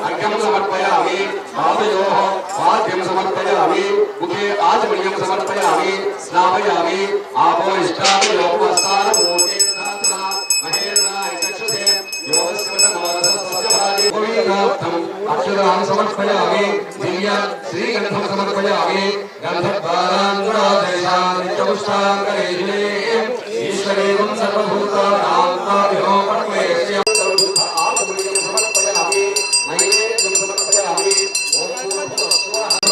అర్ఘ్యం సమర్పయామి పాదయోః పాద్యం సమర్పయామి ముఖే ఆచమనీయం సమర్పయామి స్నాపయామి ఆపో ఇష్టామి యోగమస్తాన మూర్తేన ధాతునా మహేంద్రాయ చక్షుషే యోగస్కృత మోరసస్య భాగే గోవిందార్థం అక్షరాన్ సమర్పయామి దివ్య శ్రీగంధం సమర్పయామి గంధద్వారాంగురాదేశాన్ నిత్యపుష్టాంగరేషిణే ఈశ్వరేవం సర్వభూతానాం తాభ్యో పరమేశ్య ఆత్మనియం సమర్పయామి నైవేద్యం సమర్పయామి ఓం పూర్వస్వాహ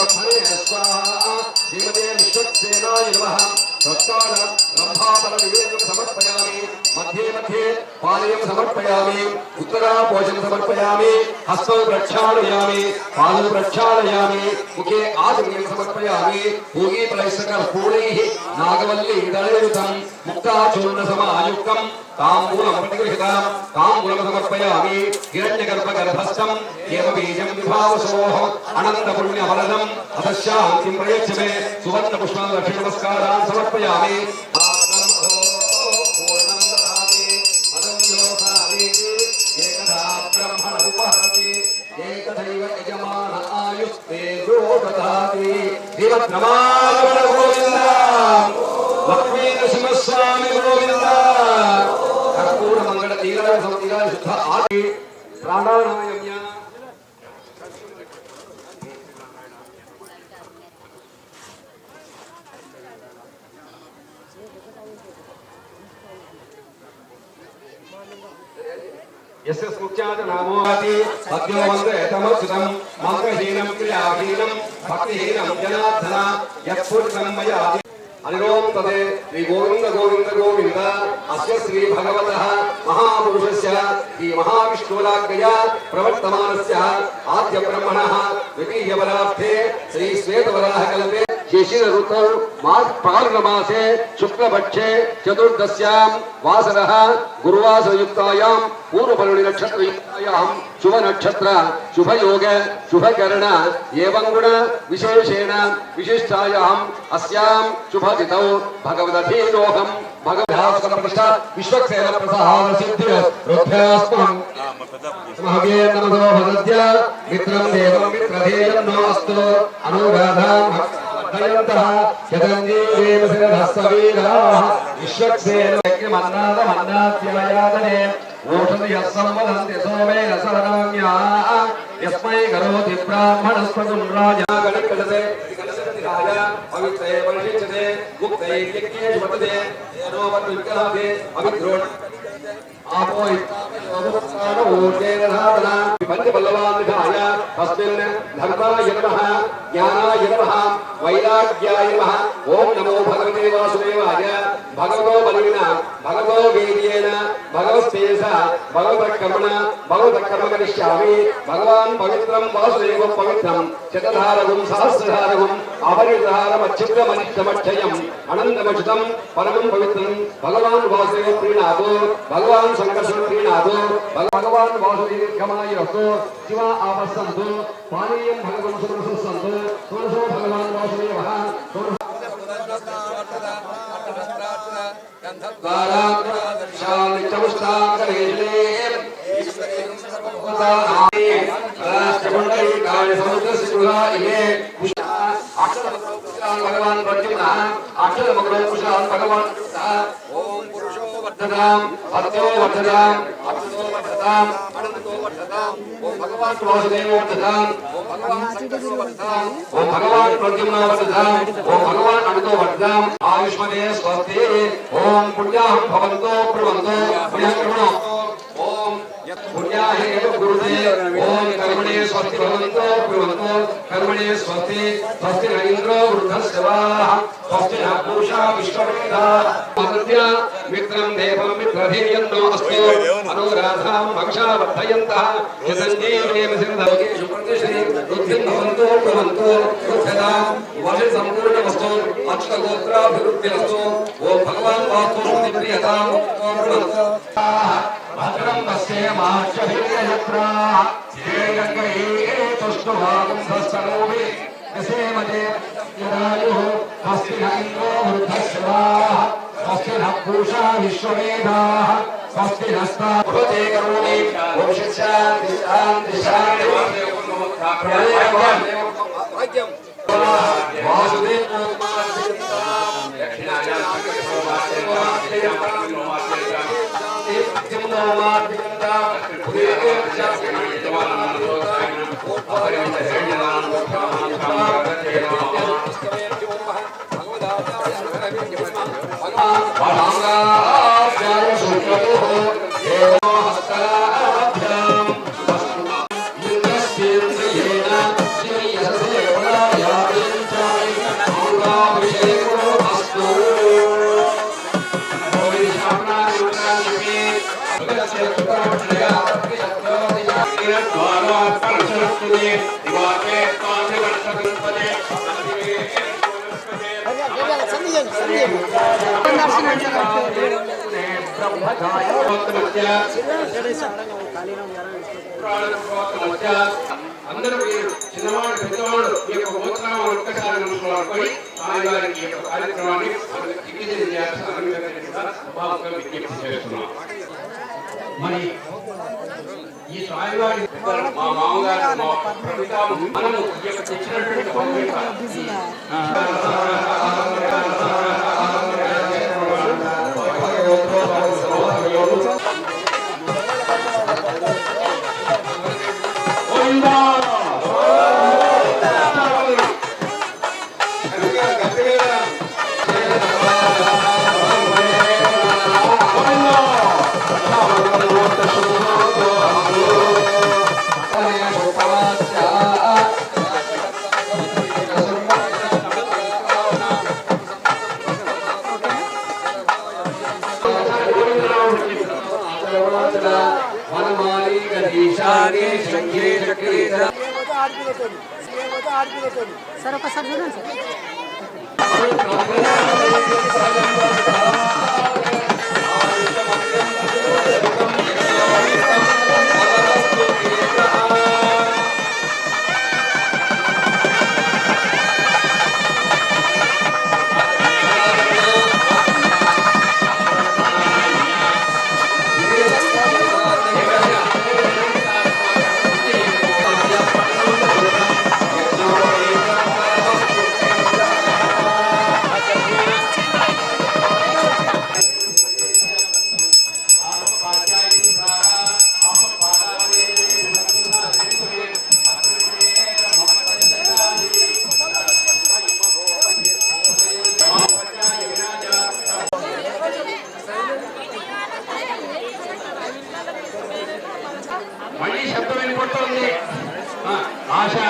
उत्तरापोषण समर्पयामि हस्तौ प्रक्षालयामि पादौ प्रक्षालयामि मुखे आचमनीयं समर्पयामि पूगीफलैस्सकर्पूरैः नागवल्ली दलयुतं मुक्ताचूर्णसमायुक्तं ताम्बूलं प्रतिगृहीतां ताम्बूलं समर्पयामि हिरण्यगर्भगर्भस्थं एवबीजं विभावसोः अनन्तपुण्यफलदम् अतः शान्तिं प्रयच्छ मे सुवर्णपुष्पान् लक्ष्मीनमस्कारान् समर्पयामि एकदैव यजमान आयुस्ते ददाति देवत्रमागमन गोविन्द लक्ष्मी नरसिंहस्वामी गोविन्द कर्पूर मंगल तीरण समतीरण शुद्ध आदि प्राणायामय यस्य स्मुख्यात नामोऽति सद्यो वन्दे तमोचितं मन्त्रहीनं क्रियाहीनं भक्तिहीनं जनार्दन यत्पुरुषं मया हरिओं तदे श्री गोविंद गोविंद गोविंद अस्य श्री भगवतः महापुरुषस्य श्री महाविष्णुराज्ञया प्रवर्तमानस्य आद्य ब्रह्मणः द्वितीय वराब्धे श्री श्वेतवराहकल्पे शिशिर ऋतौ माघफाल्गुनमासे शुक्लपक्षे चतुर्दश्यां वासरः गुरुवासरयुक्तायां पूर्वफल्गुनी नक्षत्रयुक्तायां शुभ नक्षत्र शुभ योग शुभ करण एवं गुण विशेषेण विशिष्टायां अस्यां शुभ तिथौ भगवदधीनोऽहं भगवद्भास्करप्रतिष्ठा विश्वक्सेन प्रसाद सिद्धि रुद्रास्मं महगे नमो भगवद्य मित्रं देवं मित्रधेयं नोऽस्तु अनुराधां दयन्तः यदञ्जीवेन सिरधस्सवीराः विश्वक्सेन यज्ञमन्नादमन्नाद्यमयादने ओषधयः संवदन्ति सोमेन शरणम्याः यस्मै करोति ब्राह्मणस्पदं राजा गणकटते राजा पवित्रे परिषिच्यते मुक्तै यज्ञे वर्तते येनो वर्तते अविद्रोण आपो पंचपल्लवान्विधाय तस्मिन् धर्माय नमः ज्ञानाय नमः वैराग्याय नमः ओम नमो भगवते वासुदेवाय भगवतो बलिना भगवतो वीर्येण भगवस्तेज भगवत्कर्मण भगवत्कर्म करिष्यामि भगवान् पवित्रं वासुदेवं पवित्रं शतधारगुं सहस्रधारगुं अपरिधारमच्युतमनिष्टमक्षयम् अनन्तमच्युतं परमं पवित्रं भगवान् वासुदेव प्रीणातु भगवान् संकर्षण प्रीणातु भगवान् वासुदेव क्षमायस्तु शिवा आपस्सन्तु पानीयं भगवान् सुरसन्तु सुरसो भगवान् वासुदेवः भगवान भगवान ओम पुरुषो वर्धताम भक्तो वर्धताम अभितो वर्धताम अनंतो वर्धताम ओम भगवान वासुदेव वर्धताम ओम भगवान संकर्षण वर्धताम ओम भगवान प्रद्युम्न वर्धताम ओम भगवान अनंतो वर्धताम आयुष्मते स्वस्ति ओम पुण्याहं भवन्तो प्रवन्तो पुण्यकर्मणो ओम पुण्याहे गुरुते ओम कर्मणे स्वस्ति भवन्तो प्रवन्तो कर्मणे स्वस्ति स्वस्ति न इंद्रो वृद्धस्वाहा स्वस्ति न पूषा विश्ववेदाः आदित्य मित्रं देवं मित्रधीयन्नो अस्तु अनुराधां भक्षा वर्धयन्तः यतञ्जीवेम सिद्धलोकेषु प्रतिश्री बुद्धिं भवन्तो प्रवन्तो बुद्धदां वर्ष सम्पूर्ण वस्तु अष्टगोत्राभिवृद्धिरस्तु ओम भगवान् वास्तु प्रियतां प्रवन्तो भद्रं पश्येमाक्षभिर्यजत्राः श्रेयङ्गैः तुष्टुभागं सस्तनोमि यसेमते यदायुः स्वस्ति न इन्द्रो वृद्धश्रवाः स्वस्ति न पूषा विश्ववेदाः स्वस्ति नस्ताभवते करोमि ॐ शान्ति शान्ति शान्ति అందరూ మీరు చిన్నవాళ్ళు పెద్దవాళ్ళు ఈ యొక్క గోత్రాన్ని ఒక్కసారి నమస్కారం స్వామివారికి యొక్క కార్యక్రమాన్ని దిగ్విజయం చేయాల్సిన విజ్ఞప్తి చేస్తున్నాం. మరి ఈ స్వామివారి మా మామగారు మా మనము ఈ యొక్క తెచ్చినటువంటి సార్ ఒకసారి చూడండి సార్. మళ్ళీ శబ్దం వినపడుతోంది. ఆశా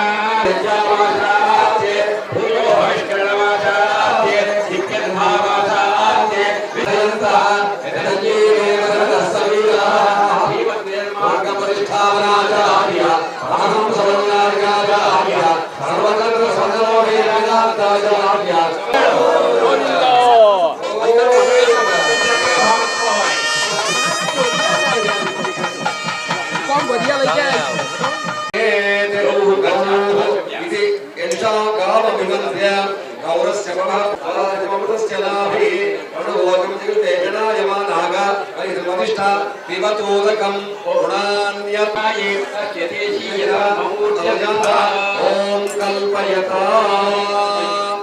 పిబతోదకం ఓం కల్పయత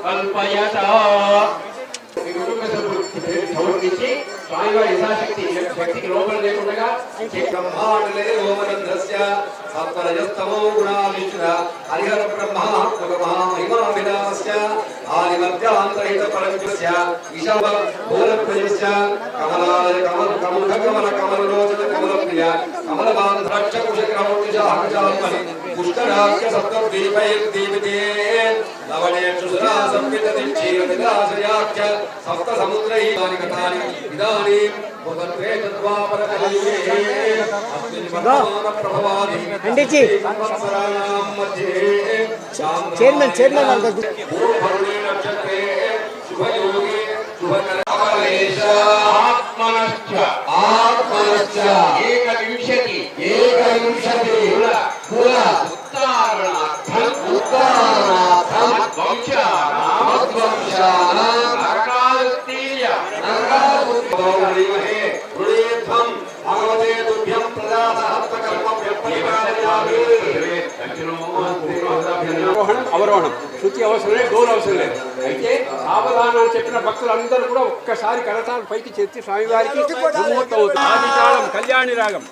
కల్పయత సమర్పించి స్వామివారి యథాశక్తి శక్తికి లోపల లేకుండా బ్రహ్మాండే ఓమనందస్య సత్వరజస్తమో గుణావిష్ణ హరిహర బ్రహ్మాత్మక మహామహిమాభిలాస్య ఆదిమధ్యాంతరహిత పరంజస్య విషమ భూలప్రియస్య కమలాయ కమల కమలలోచన కమలప్రియ కమలమాన రక్షకుశక్రమౌజాహకజాల్మని పుష్కరాఖ్య సప్తద్వీపైర్దీపితే లవణేషు సురా సంవితతి క్షీరవిలాసయాఖ్య సప్త సముద్రైతాని కథాని ఇదానీం భగవతే తద్వాపరకలియే అస్మిన్ వర్తమాన ప్రభవాది అండిచి సంవత్సరాణాం మధ్యే చైర్మన్ పూర్వరుణే నక్షత్రే శుభయోగే శుభకరవేశ ఆత్మనశ్చ ఏకవింశతి కుల ఉత్తారణార్థం వంశానాం నరకాల్తీయ నరకాల్తీయ హృదయత్వం భగవతే తుభ్యం ప్రదాసహస్తకర్మ వ్యపరిపాలయామి అవరోహణం శృతి అవసరం లేదు, డోర్ అవసరం లేదు. అయితే సావధానాన్ని చెప్పిన భక్తులందరూ కూడా ఒక్కసారి కరతాలు పైకి చెత్తి స్వామివారికి ముహూర్తం అవుతుంది. ఆదితాళం కళ్యాణి రాగం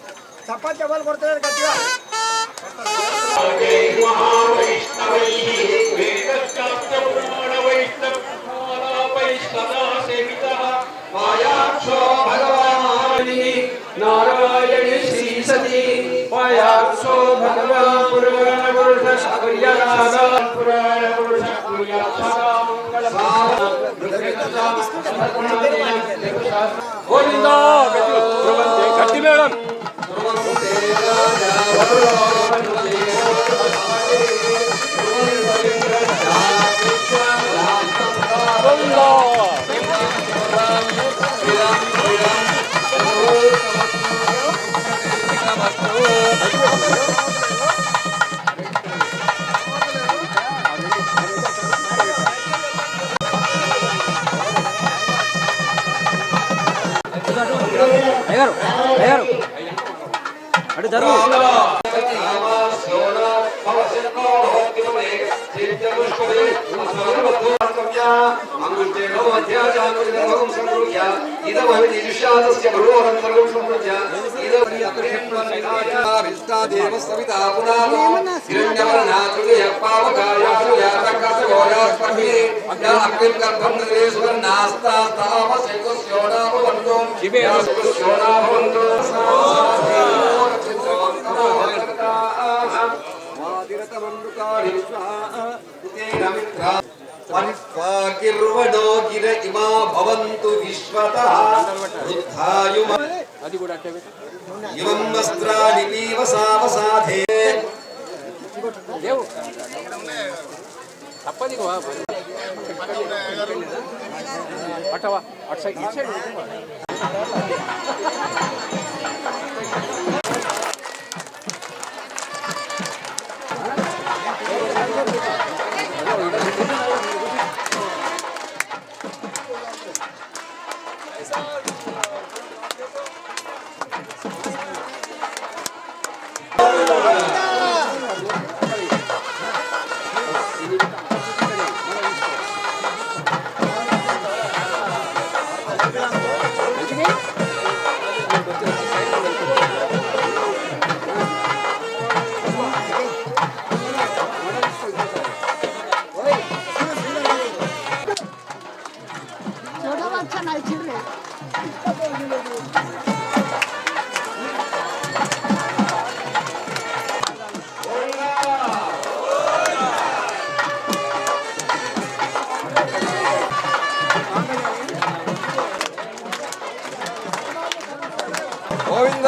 నారాయణ శ్రీ సతీ పాయాక్షో భగవాన్ పురాణ పురుష పురాణ పురుష గోవిందా గట్టి మేడం అటు జరుగు గిర్వడో గిర ఇమా భవంతు విశ్వతః వృద్ధాయుమ అది కూడా ఇవం వస్త్రాని పీవసావసాధే దేవు తప్పది అటవా అటు సైడ్ ఇటు సైడ్ గోవింద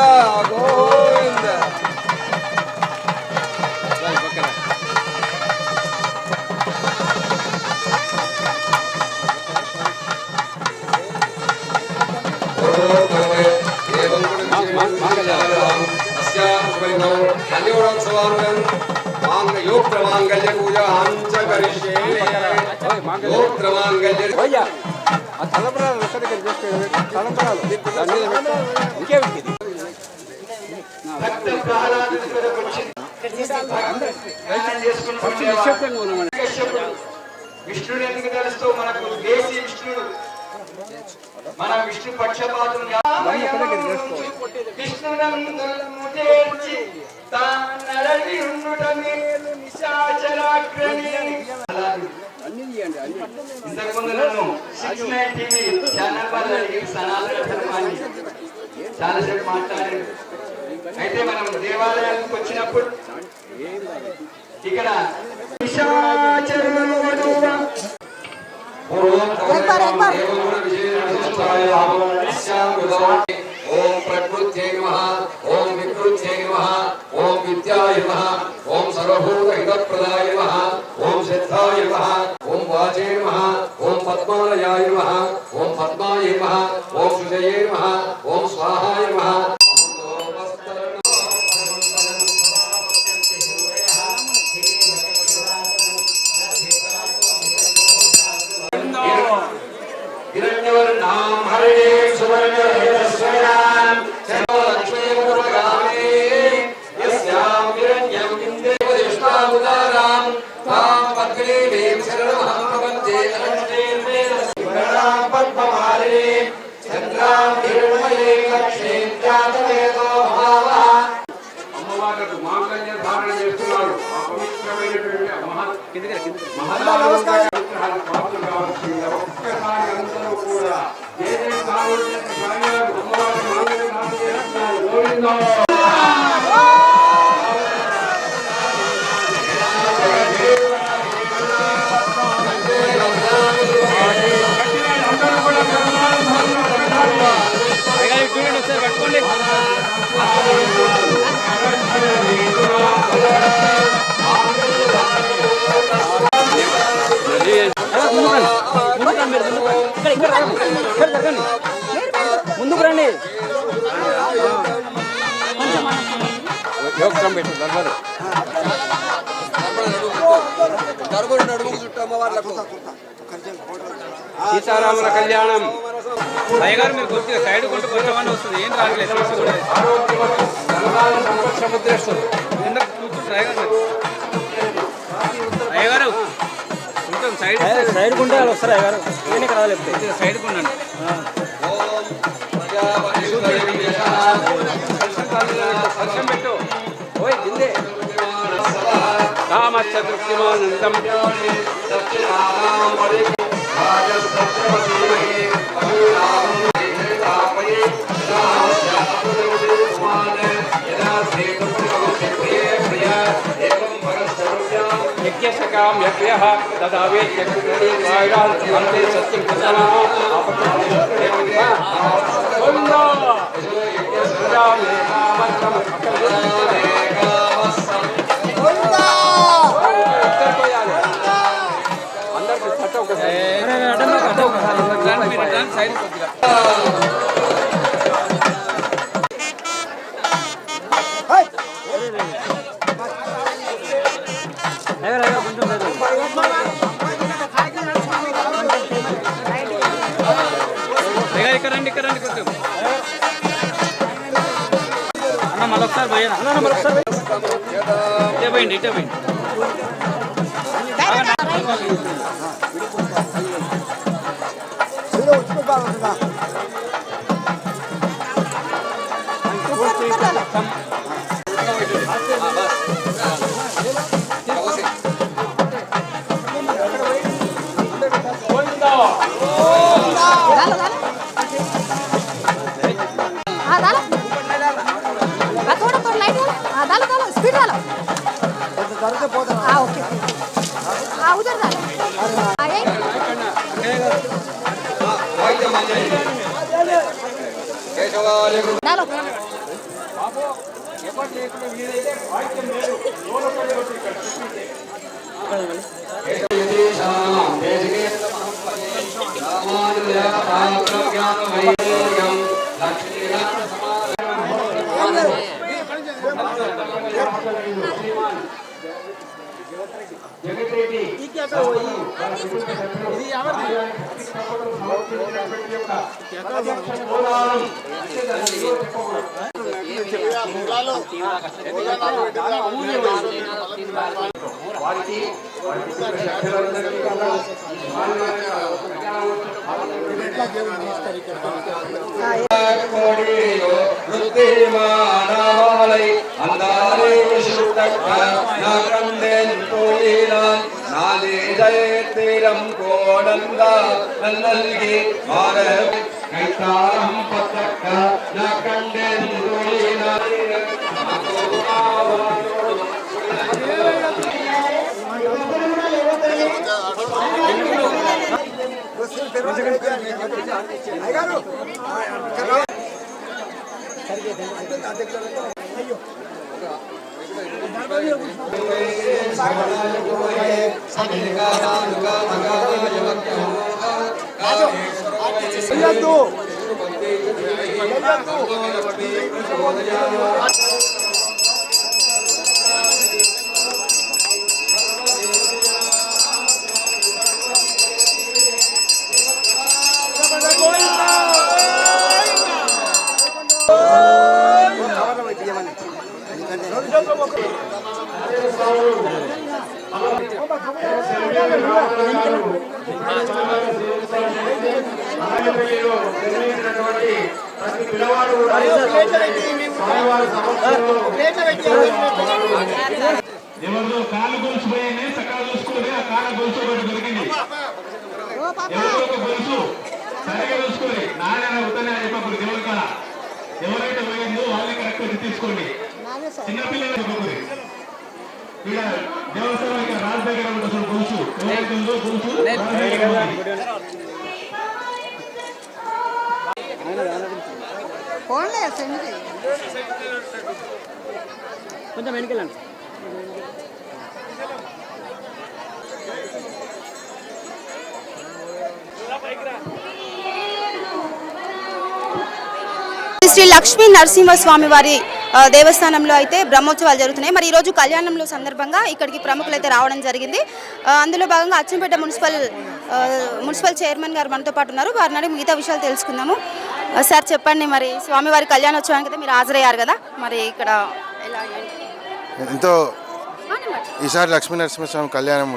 గోవింద మాంగళ్య పూజాంచ కరిష్యే భయ్యా ఆ తలంబరాలు ఒక్క దగ్గర చేసుకోవాలి తలంబరాలు దాని మీద పెట్టు. ఇంకే ఇది నిశ్శబ్దంగా ఉన్నామండి. విష్ణుడు ఎందుకు తెలుస్తూ మనకు దేశీ విష్ణుడు మన విష్ణు పక్షపాతం ఇంతకుముందు నన్ను 69 టీవీ ఛానల్ వాళ్ళు అడిగి సనాతన ధర్మాన్ని చాలాసేపు మాట్లాడారు. అయితే మనం దేవాలయానికి వచ్చినప్పుడు ఇక్కడ ఓం ప్రకృత్యై నమః ఓం వికృత్యై నమః ఓం విద్యాయ నమః ఓం సర్వభూత హితప్రదాయ నమః ఓం సిద్ధాయ నమః ఓం వాచే నమః ఓం పద్మాలయాయ నమః ఓం పద్మాయ నమః ఓం సుజయే నమః ఓం స్వాహాయ నమః హిరణ్యవర్ణాం హరే సువర్ణేశ్వరాం లక్ష్మీపురగామే యస్యాం హిరణ్యం ఇంద్రేవదిష్టాముదారాం తాం పద్మీమీం శరణమహం ప్రపద్యే లక్ష్మీర్వేదం పద్మమాలినీ చంద్రాం హిరణ్మయీం లక్ష్మీం జాతవేదో భావః. అమ్మవారికి మాంగళ్య ధారణ చేస్తున్నారు. ఆ పవిత్రమైనటువంటి ఒక్కసారి అందరూ కూడా ఏదైనా కావాలంటే స్వామివారు అమ్మవారి మాంగళ్య ధారణ చేస్తున్నారు. గోవిందా యోగం పెట్టు ధర్మరు సీతారాముల కళ్యాణం. అయ్యగారు మీరు కొద్దిగా సైడ్ కొంటే కొంచెం వస్తుంది, ఏం రాగలేదు. అయ్యగారు కొంచెం సైడ్ కొంటే వాళ్ళు వస్తారు. అయ్యగారు నేనే కదా లేకపోతే సైడ్ కొండండి. పెట్టు ఓయ్ జిందే రామచంద్రమానందం యజ్ఞశకాం యజ్ఞః తదావే యజ్ఞే వాయురాంతే సత్యం అందరికి చట్ట ఒకసారి సైడ్ కొద్దిగా ఇక్కడ రండి కొంచెం అన్న మళ్ళొకసారి పోయాను. అన్న మళ్ళొకసారి ఇటే పోయింది. തീരം കോടന്ത നൽകി കൈത്താളം പത്തക്ക ఎవరిలో కాళ్ళు గొలుసు పోయానే చక్కగా చూసుకుని ఆ కాళ్ళ గొలుసు ఒకటి దొరికింది. ఎవరో ఒక గొలుసు సరిగా చూసుకొని నారాయణ ఉత్తనే చెప్పకూడదు. ఎవరి కాడ ఎవరైతే పోయిందో వాళ్ళని కరెక్ట్ తీసుకోండి. చిన్నపిల్లలు చెప్పకూడదు. ఇక్కడ దేవస్థానం ఇక్కడ రాజు దగ్గర ఉంటుంది గొలుసు. ఎవరైతే ఉందో గొలుసు కొంచెం వెనకెళ్ళండి. శ్రీ లక్ష్మీ నరసింహస్వామి వారి దేవస్థానంలో అయితే బ్రహ్మోత్సవాలు జరుగుతున్నాయి. మరి ఈరోజు కళ్యాణంలో సందర్భంగా ఇక్కడికి ప్రముఖులు అయితే రావడం జరిగింది. అందులో భాగంగా అచ్చంపేట మున్సిపల్ చైర్మన్ గారు మనతో పాటు ఉన్నారు. వారిని అడిగి మిగతా విషయాలు తెలుసుకుందాము. సార్ చెప్పండి, మరి స్వామివారి కళ్యాణోత్సవానికి అయితే మీరు హాజరయ్యారు కదా, మరి ఇక్కడ ఎలా ఎంతో ఈసారి లక్ష్మీ నరసింహస్వామి కళ్యాణం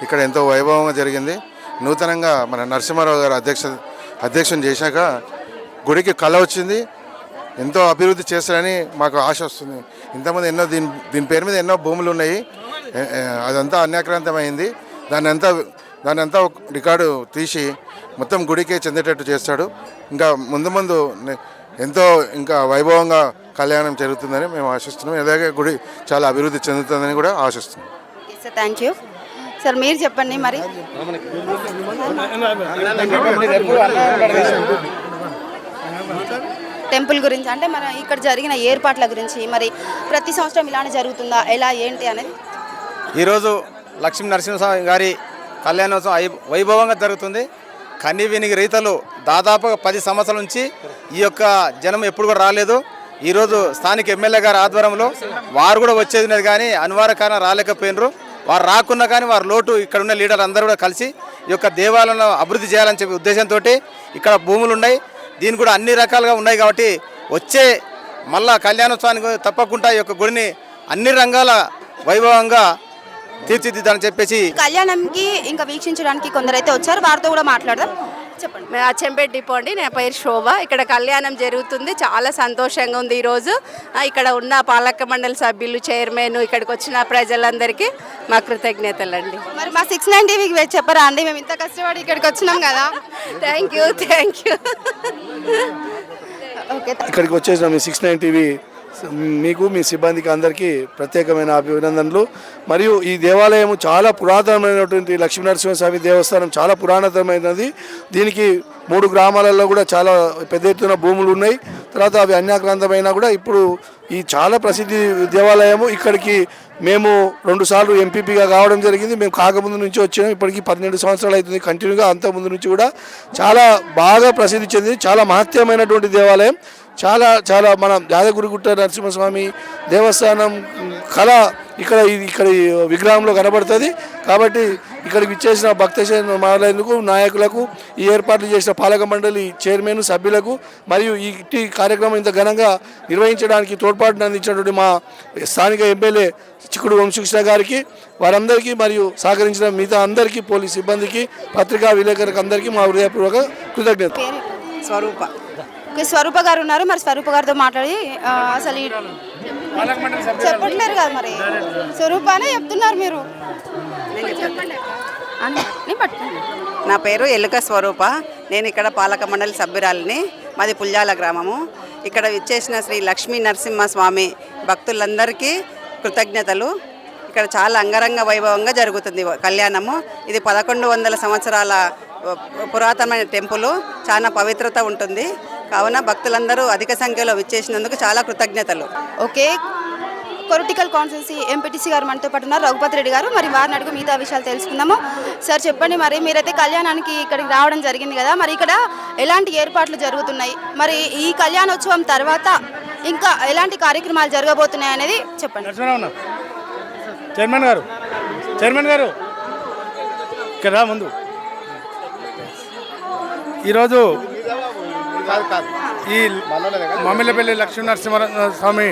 ఇక్కడ ఎంతో వైభవంగా జరిగింది. నూతనంగా మన నరసింహారావు గారు అధ్యక్షం చేశాక గుడికి కళ వచ్చింది. ఎంతో అభివృద్ధి చేస్తారని మాకు ఆశ వస్తుంది. ఇంతకుముందు ఎన్నో దీని పేరు మీద ఎన్నో భూములు ఉన్నాయి. అదంతా అన్యాక్రాంతమైంది. దాన్ని అంతా రికార్డు తీసి మొత్తం గుడికే చెందేటట్టు చేస్తాడు. ఇంకా ముందు ఎంతో ఇంకా వైభవంగా కళ్యాణం జరుగుతుందని మేము ఆశిస్తున్నాం. అలాగే గుడి చాలా అభివృద్ధి చెందుతుందని కూడా ఆశిస్తున్నాం. Sir thank you. సార్ మీరు చెప్పండి, మరి టెంపుల్ గురించి అంటే మన ఇక్కడ జరిగిన ఏర్పాట్ల గురించి, మరి ప్రతి సంవత్సరం ఇలానే జరుగుతుందా, ఎలా ఏంటి అనేది. ఈరోజు లక్ష్మీ నరసింహస్వామి గారి కళ్యాణోత్సవం వైభవంగా జరుగుతుంది. కన్ని వినిగి రైతులు దాదాపుగా 10 సంవత్సరాల నుంచి ఈ యొక్క జనం ఎప్పుడు కూడా రాలేదు. ఈరోజు స్థానిక ఎమ్మెల్యే గారి ఆధ్వర్యంలో వారు కూడా వచ్చేది కానీ అనివార్య కారణం రాలేకపోయినరు. వారు రాకున్నా కానీ వారి లోటు ఇక్కడ ఉన్న లీడర్లు అందరూ కూడా కలిసి ఈ యొక్క దేవాలయంలో అభివృద్ధి చేయాలని చెప్పే ఉద్దేశంతో ఇక్కడ భూములు ఉన్నాయి. దీని కూడా అన్ని రకాలుగా ఉన్నాయి కాబట్టి వచ్చే మళ్ళా కళ్యాణోత్సవానికి తప్పకుండా ఈ యొక్క గుడిని అన్ని రంగాల వైభవంగా తీర్చిదిద్దాలని చెప్పేసి కళ్యాణంకి ఇంకా వీక్షించడానికి కొందరైతే వచ్చారు, వారితో కూడా మాట్లాడదాం. చెప్పండి. మేము అచ్చంపేట డిపో అండి. నా పేరు శోభ. ఇక్కడ కళ్యాణం జరుగుతుంది, చాలా సంతోషంగా ఉంది. ఈరోజు ఇక్కడ ఉన్న పాలక మండలి సభ్యులు, చైర్మన్, ఇక్కడికి వచ్చిన ప్రజలందరికీ మా కృతజ్ఞతలు అండి. మరి మా 69 టీవీకి చెప్పరా అండి, మేము ఇంత కష్టపడి ఇక్కడికి వచ్చినాం కదా. Thank you. ఓకే, ఇక్కడికి వచ్చేసిన మీ 69 టీవీ మీకు, మీ సిబ్బందికి అందరికీ ప్రత్యేకమైన అభినందనలు. మరియు ఈ దేవాలయం చాలా పురాతనమైనటువంటి లక్ష్మీనరసింహస్వామి దేవస్థానం చాలా పురాతనమైనది. దీనికి 3 గ్రామాలలో కూడా చాలా పెద్ద ఎత్తున భూములు ఉన్నాయి. తర్వాత అవి అన్యాక్రాంతమైనా కూడా ఇప్పుడు ఈ చాలా ప్రసిద్ధి దేవాలయము. ఇక్కడికి మేము 2 సార్లు ఎంపీపీగా కావడం జరిగింది. మేము కాకముందు నుంచి వచ్చాము. ఇప్పటికీ 12 సంవత్సరాలు అవుతుంది కంటిన్యూగా. అంత ముందు నుంచి కూడా చాలా బాగా ప్రసిద్ధి చెందింది. చాలా మహత్యమైనటువంటి దేవాలయం. చాలా మన యాదగిరిగుట్ట నరసింహస్వామి దేవస్థానం కళ ఇక్కడ విగ్రహంలో కనబడుతుంది. కాబట్టి ఇక్కడికి ఇచ్చేసిన భక్తజనులకు, నాయకులకు, ఈ ఏర్పాట్లు చేసిన పాలక మండలి చైర్మన్, సభ్యులకు మరియు ఈ కార్యక్రమం ఇంత ఘనంగా నిర్వహించడానికి తోడ్పాటును అందించినటువంటి మా స్థానిక ఎమ్మెల్యే చిక్కుడు వంశకృష్ణ గారికి, వారందరికీ మరియు సహకరించిన మిగతా అందరికీ, పోలీస్ సిబ్బందికి, పత్రికా విలేకరులకు అందరికీ మా హృదయపూర్వక కృతజ్ఞత. స్వరూప గారు ఉన్నారు, మరి స్వరూప గారితో మాట్లాడి అసలు చెప్పట్లేరు కదా, మరి స్వరూపానే చెప్తున్నారు మీరు. నా పేరు ఎలుక స్వరూప. నేను ఇక్కడ పాలక మండలి సభ్యురాలిని. మాది పుల్జాల గ్రామము. ఇక్కడ ఇచ్చేసిన శ్రీ లక్ష్మీ నరసింహస్వామి భక్తులందరికీ కృతజ్ఞతలు. ఇక్కడ చాలా అంగరంగ వైభవంగా జరుగుతుంది కళ్యాణము. ఇది 1100 సంవత్సరాల పురాతనమైన టెంపుల్. చాలా పవిత్రత ఉంటుంది. కావున భక్తులందరూ అధిక సంఖ్యలో విచ్చేసినందుకు చాలా కృతజ్ఞతలు. ఓకే, కొరటికల్ కాన్స్టిట్యున్సీ ఎంపీటీసీ గారు మనతో పాటు ఉన్నారు, రఘుపతి రెడ్డి గారు. మరి వారిని అడుగు మిగతా విషయాలు తెలుసుకుందాము. సార్ చెప్పండి, మరి మీరైతే కళ్యాణానికి ఇక్కడికి రావడం జరిగింది కదా, మరి ఇక్కడ ఎలాంటి ఏర్పాట్లు జరుగుతున్నాయి, మరి ఈ కళ్యాణోత్సవం తర్వాత ఇంకా ఎలాంటి కార్యక్రమాలు జరగబోతున్నాయి అనేది చెప్పండి. చైర్మన్ గారు ఇక్కడ ముందు ఈరోజు ఈ మామిళ్ళపల్లి లక్ష్మీనరసింహస్వామి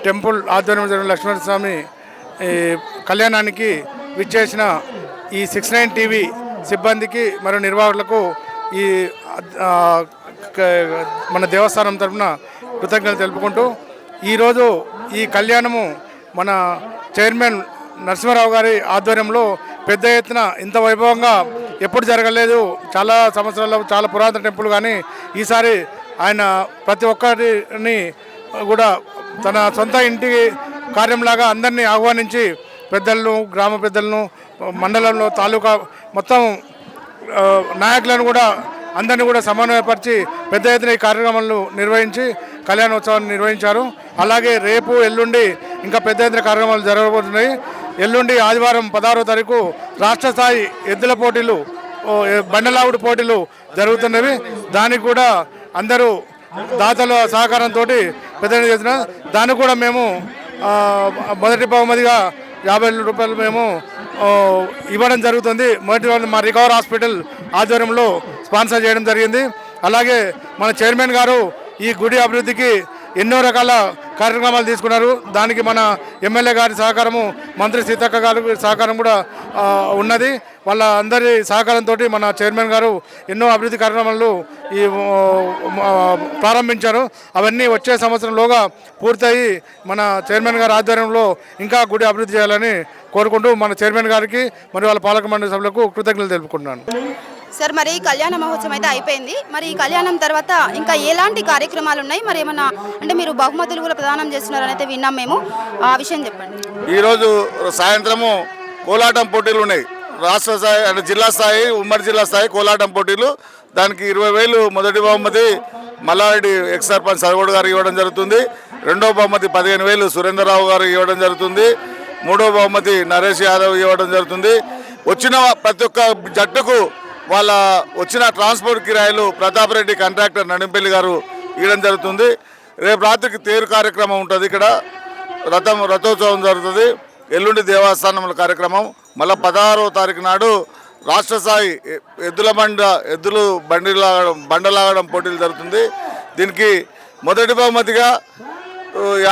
టెంపుల్ ఆధ్వర్యంలో జరిగిన లక్ష్మీనరసింహస్వామి కళ్యాణానికి విచ్చేసిన ఈ 69 టీవీ సిబ్బందికి మరియు నిర్వాహకులకు ఈ మన దేవస్థానం తరఫున కృతజ్ఞతలు తెలుపుకుంటూ, ఈరోజు ఈ కళ్యాణము మన చైర్మన్ నరసింహారావు గారి ఆధ్వర్యంలో పెద్ద ఎత్తున ఇంత వైభవంగా ఎప్పుడు జరగలేదు. చాలా సంవత్సరాల్లో చాలా పురాతన టెంపుల్, కానీ ఈసారి ఆయన ప్రతి ఒక్కరిని కూడా తన సొంత ఇంటి కార్యంలాగా అందరినీ ఆహ్వానించి పెద్దలను, గ్రామ పెద్దలను, మండలంలో తాలూకా మొత్తం నాయకులను కూడా అందరినీ కూడా సమన్వయపరిచి పెద్ద ఎత్తున ఈ కార్యక్రమాలను నిర్వహించి కళ్యాణోత్సవాన్ని నిర్వహించారు. అలాగే రేపు, ఎల్లుండి ఇంకా పెద్ద ఎత్తున కార్యక్రమాలు జరగబోతున్నాయి. ఎల్లుండి ఆదివారం 16వ తారీఖు రాష్ట్ర స్థాయి ఎద్దుల పోటీలు, బండలావుడు పోటీలు జరుగుతున్నవి. దానికి కూడా అందరూ దాతల సహకారంతో పెద్ద చేసిన దాన్ని కూడా మేము మొదటి బహుమతిగా 50,000 రూపాయలు మేము ఇవ్వడం జరుగుతుంది. మొదటి మా రికవర్ హాస్పిటల్ ఆధ్వర్యంలో స్పాన్సర్ చేయడం జరిగింది. అలాగే మన చైర్మన్ గారు ఈ గుడి అభివృద్ధికి ఎన్నో రకాల కార్యక్రమాలు తీసుకున్నారు. దానికి మన ఎమ్మెల్యే గారి సహకారము, మంత్రి సీతక్క గారి సహకారం కూడా ఉన్నది. వాళ్ళ అందరి సహకారంతో మన చైర్మన్ గారు ఎన్నో అభివృద్ధి కార్యక్రమాలు ప్రారంభించారు. అవన్నీ వచ్చే సంవత్సరంలోగా పూర్తయి మన చైర్మన్ గారి ఆధ్వర్యంలో ఇంకా గుడి అభివృద్ధి చేయాలని కోరుకుంటూ మన చైర్మన్ గారికి మరియు వాళ్ళ పాలక మండలి సభ్యులకు కృతజ్ఞతలు తెలుపుకుంటున్నాను. సార్, మరి కళ్యాణ మహోత్సవం అయితే అయిపోయింది. మరి ఈ కళ్యాణం తర్వాత ఇంకా ఎలాంటి కార్యక్రమాలు ఉన్నాయి? మరి ఏమన్నా అంటే మీరు బహుమతులు కూడా ప్రదానం చేస్తున్నారని అయితే విన్నాం మేము. ఆ విషయం చెప్పండి. ఈరోజు సాయంత్రము కోలాటం పోటీలు ఉన్నాయి. రాష్ట్ర స్థాయి అంటే జిల్లా స్థాయి, ఉమ్మడి జిల్లా స్థాయి కోలాటం పోటీలు. దానికి 20,000 మొదటి బహుమతి మల్లారెడ్డి ఎక్స్ సర్పంచ్ సదగోడు గారికి ఇవ్వడం జరుగుతుంది. రెండవ బహుమతి 15,000 సురేంద్రరావు గారికి ఇవ్వడం జరుగుతుంది. మూడవ బహుమతి నరేష్ యాదవ్ ఇవ్వడం జరుగుతుంది. వచ్చిన ప్రతి ఒక్క జట్టుకు వాళ్ళ వచ్చిన ట్రాన్స్పోర్ట్ కిరాయిలు ప్రతాప్ రెడ్డి కాంట్రాక్టర్ నడింపల్లి గారు ఇవ్వడం జరుగుతుంది. రేపు రాత్రికి తేరు కార్యక్రమం ఉంటుంది. ఇక్కడ రథోత్సవం జరుగుతుంది. ఎల్లుండి దేవస్థానంలో కార్యక్రమం. మళ్ళీ 16వ తారీఖు నాడు రాష్ట్ర స్థాయి ఎద్దులు బండలాగడం పోటీలు జరుగుతుంది. దీనికి మొదటి బహుమతిగా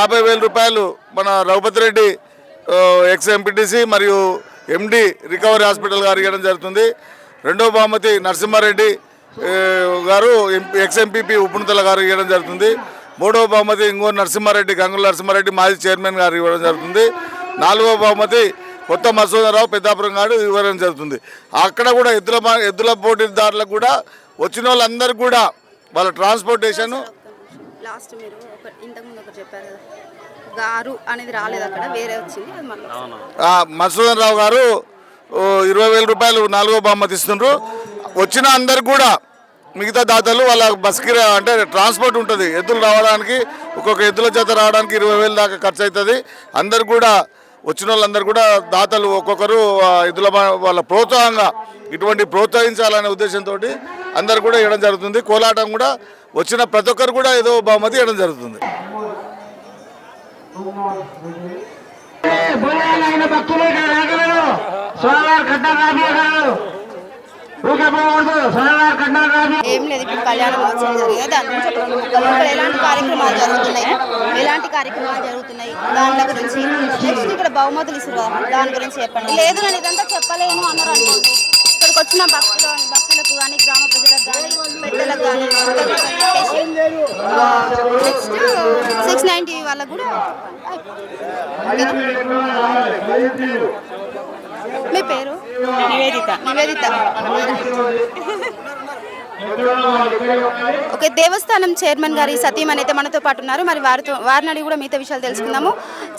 50,000 రూపాయలు మన రఘుపతి రెడ్డి ఎక్స్ ఎంపీటీసీ మరియు ఎండి రికవరీ హాస్పిటల్ గారు ఇవ్వడం జరుగుతుంది. రెండవ బహుమతి నరసింహారెడ్డి గారు ఎక్స్ ఎంపీపీ ఉప్పునుతల గారు ఇవ్వడం జరుగుతుంది. మూడవ బహుమతి ఇంగోరు నరసింహారెడ్డి, గంగుల నరసింహారెడ్డి మాజీ చైర్మన్ గారు ఇవ్వడం జరుగుతుంది. నాలుగవ బహుమతి కొత్త మసూదరావు పెద్దాపురం గారు ఇవ్వడం జరుగుతుంది. అక్కడ కూడా ఎద్దుల పోటీదారులకు కూడా వచ్చిన వాళ్ళందరూ కూడా వాళ్ళ ట్రాన్స్పోర్టేషన్ లాస్ట్ మీరు ఇంతకుముందు ఒకటి చెప్పారు కదా, గారు అనేది రాలేదు, అక్కడ వేరే వచ్చింది. మసూదరావు గారు 20,000 రూపాయలు 4వ బహుమతి ఇస్తుండ్రు. వచ్చిన అందరు కూడా మిగతా దాతలు వాళ్ళ బస్కి అంటే ట్రాన్స్పోర్ట్ ఉంటుంది. ఎద్దులు రావడానికి ఒక్కొక్క ఎద్దుల జత రావడానికి 20,000 దాకా ఖర్చు అవుతుంది. అందరు కూడా వచ్చిన వాళ్ళందరూ కూడా దాతలు ఒక్కొక్కరు ఎద్దుల వాళ్ళ ప్రోత్సాహంగా ఇటువంటి ప్రోత్సహించాలనే ఉద్దేశంతో అందరు కూడా ఇవ్వడం జరుగుతుంది. కోలాటం కూడా వచ్చిన ప్రతి ఒక్కరు కూడా ఏదో బహుమతి ఇవ్వడం జరుగుతుంది. ఏం లేదు, ఇప్పుడు కళ్యాణ మహోత్సవం జరిగింది. దాని గురించి ఇక్కడ ఎలాంటి కార్యక్రమాలు జరుగుతున్నాయి దాని గురించి. నెక్స్ట్ ఇక్కడ బహుమతులు ఇస్తారు, దాని గురించి చెప్పండి. లేదు నేను ఇదంతా చెప్పలేను అన్నారు అనుకోండి. ఇక్కడికి వచ్చిన భక్తులకు కానీ, గ్రామ ప్రజలకు కానీ, పెద్దలకు కానీ నెక్స్ట్ 690 TV వాళ్ళకు కూడా. మీ పేరు? నివేదిత. ఓకే, దేవస్థానం చైర్మన్ గారి సతీమణి అయితే మనతో పాటు ఉన్నారు. మరి వారిని అడిగి కూడా మిగతా విషయాలు తెలుసుకుందాము.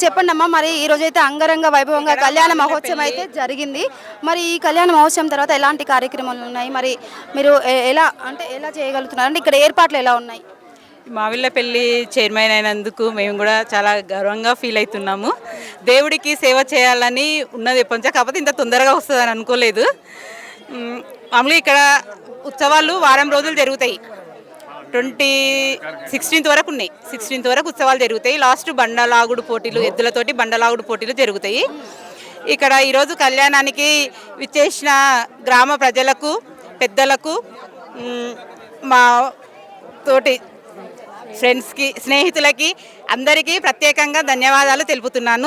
చెప్పండి అమ్మా, మరి ఈ రోజు అయితే అంగరంగ వైభవంగా కళ్యాణ మహోత్సవం అయితే జరిగింది. మరి ఈ కళ్యాణ మహోత్సవం తర్వాత ఎలాంటి కార్యక్రమాలు ఉన్నాయి? మరి మీరు ఎలా చేయగలుగుతున్నారు? అంటే ఇక్కడ ఏర్పాట్లు ఎలా ఉన్నాయి? మావిళ్ళపల్లి చైర్మన్ అయినందుకు మేము కూడా చాలా గర్వంగా ఫీల్ అవుతున్నాము. దేవుడికి సేవ చేయాలని ఉన్నది ఎప్పటి నుంచో, కాకపోతే ఇంత తొందరగా వస్తుందని అనుకోలేదు. మామూలుగా ఇక్కడ ఉత్సవాలు వారం రోజులు జరుగుతాయి. 16th వరకు ఉన్నాయి. 16th వరకు ఉత్సవాలు జరుగుతాయి. లాస్ట్ బండలాగుడు పోటీలు, ఎద్దులతోటి బండలాగుడు పోటీలు జరుగుతాయి. ఇక్కడ ఈరోజు కళ్యాణానికి విచ్చేసిన గ్రామ ప్రజలకు, పెద్దలకు, మా తోటి ఫ్రెండ్స్కి, స్నేహితులకి అందరికీ ప్రత్యేకంగా ధన్యవాదాలు తెలుపుతున్నాను.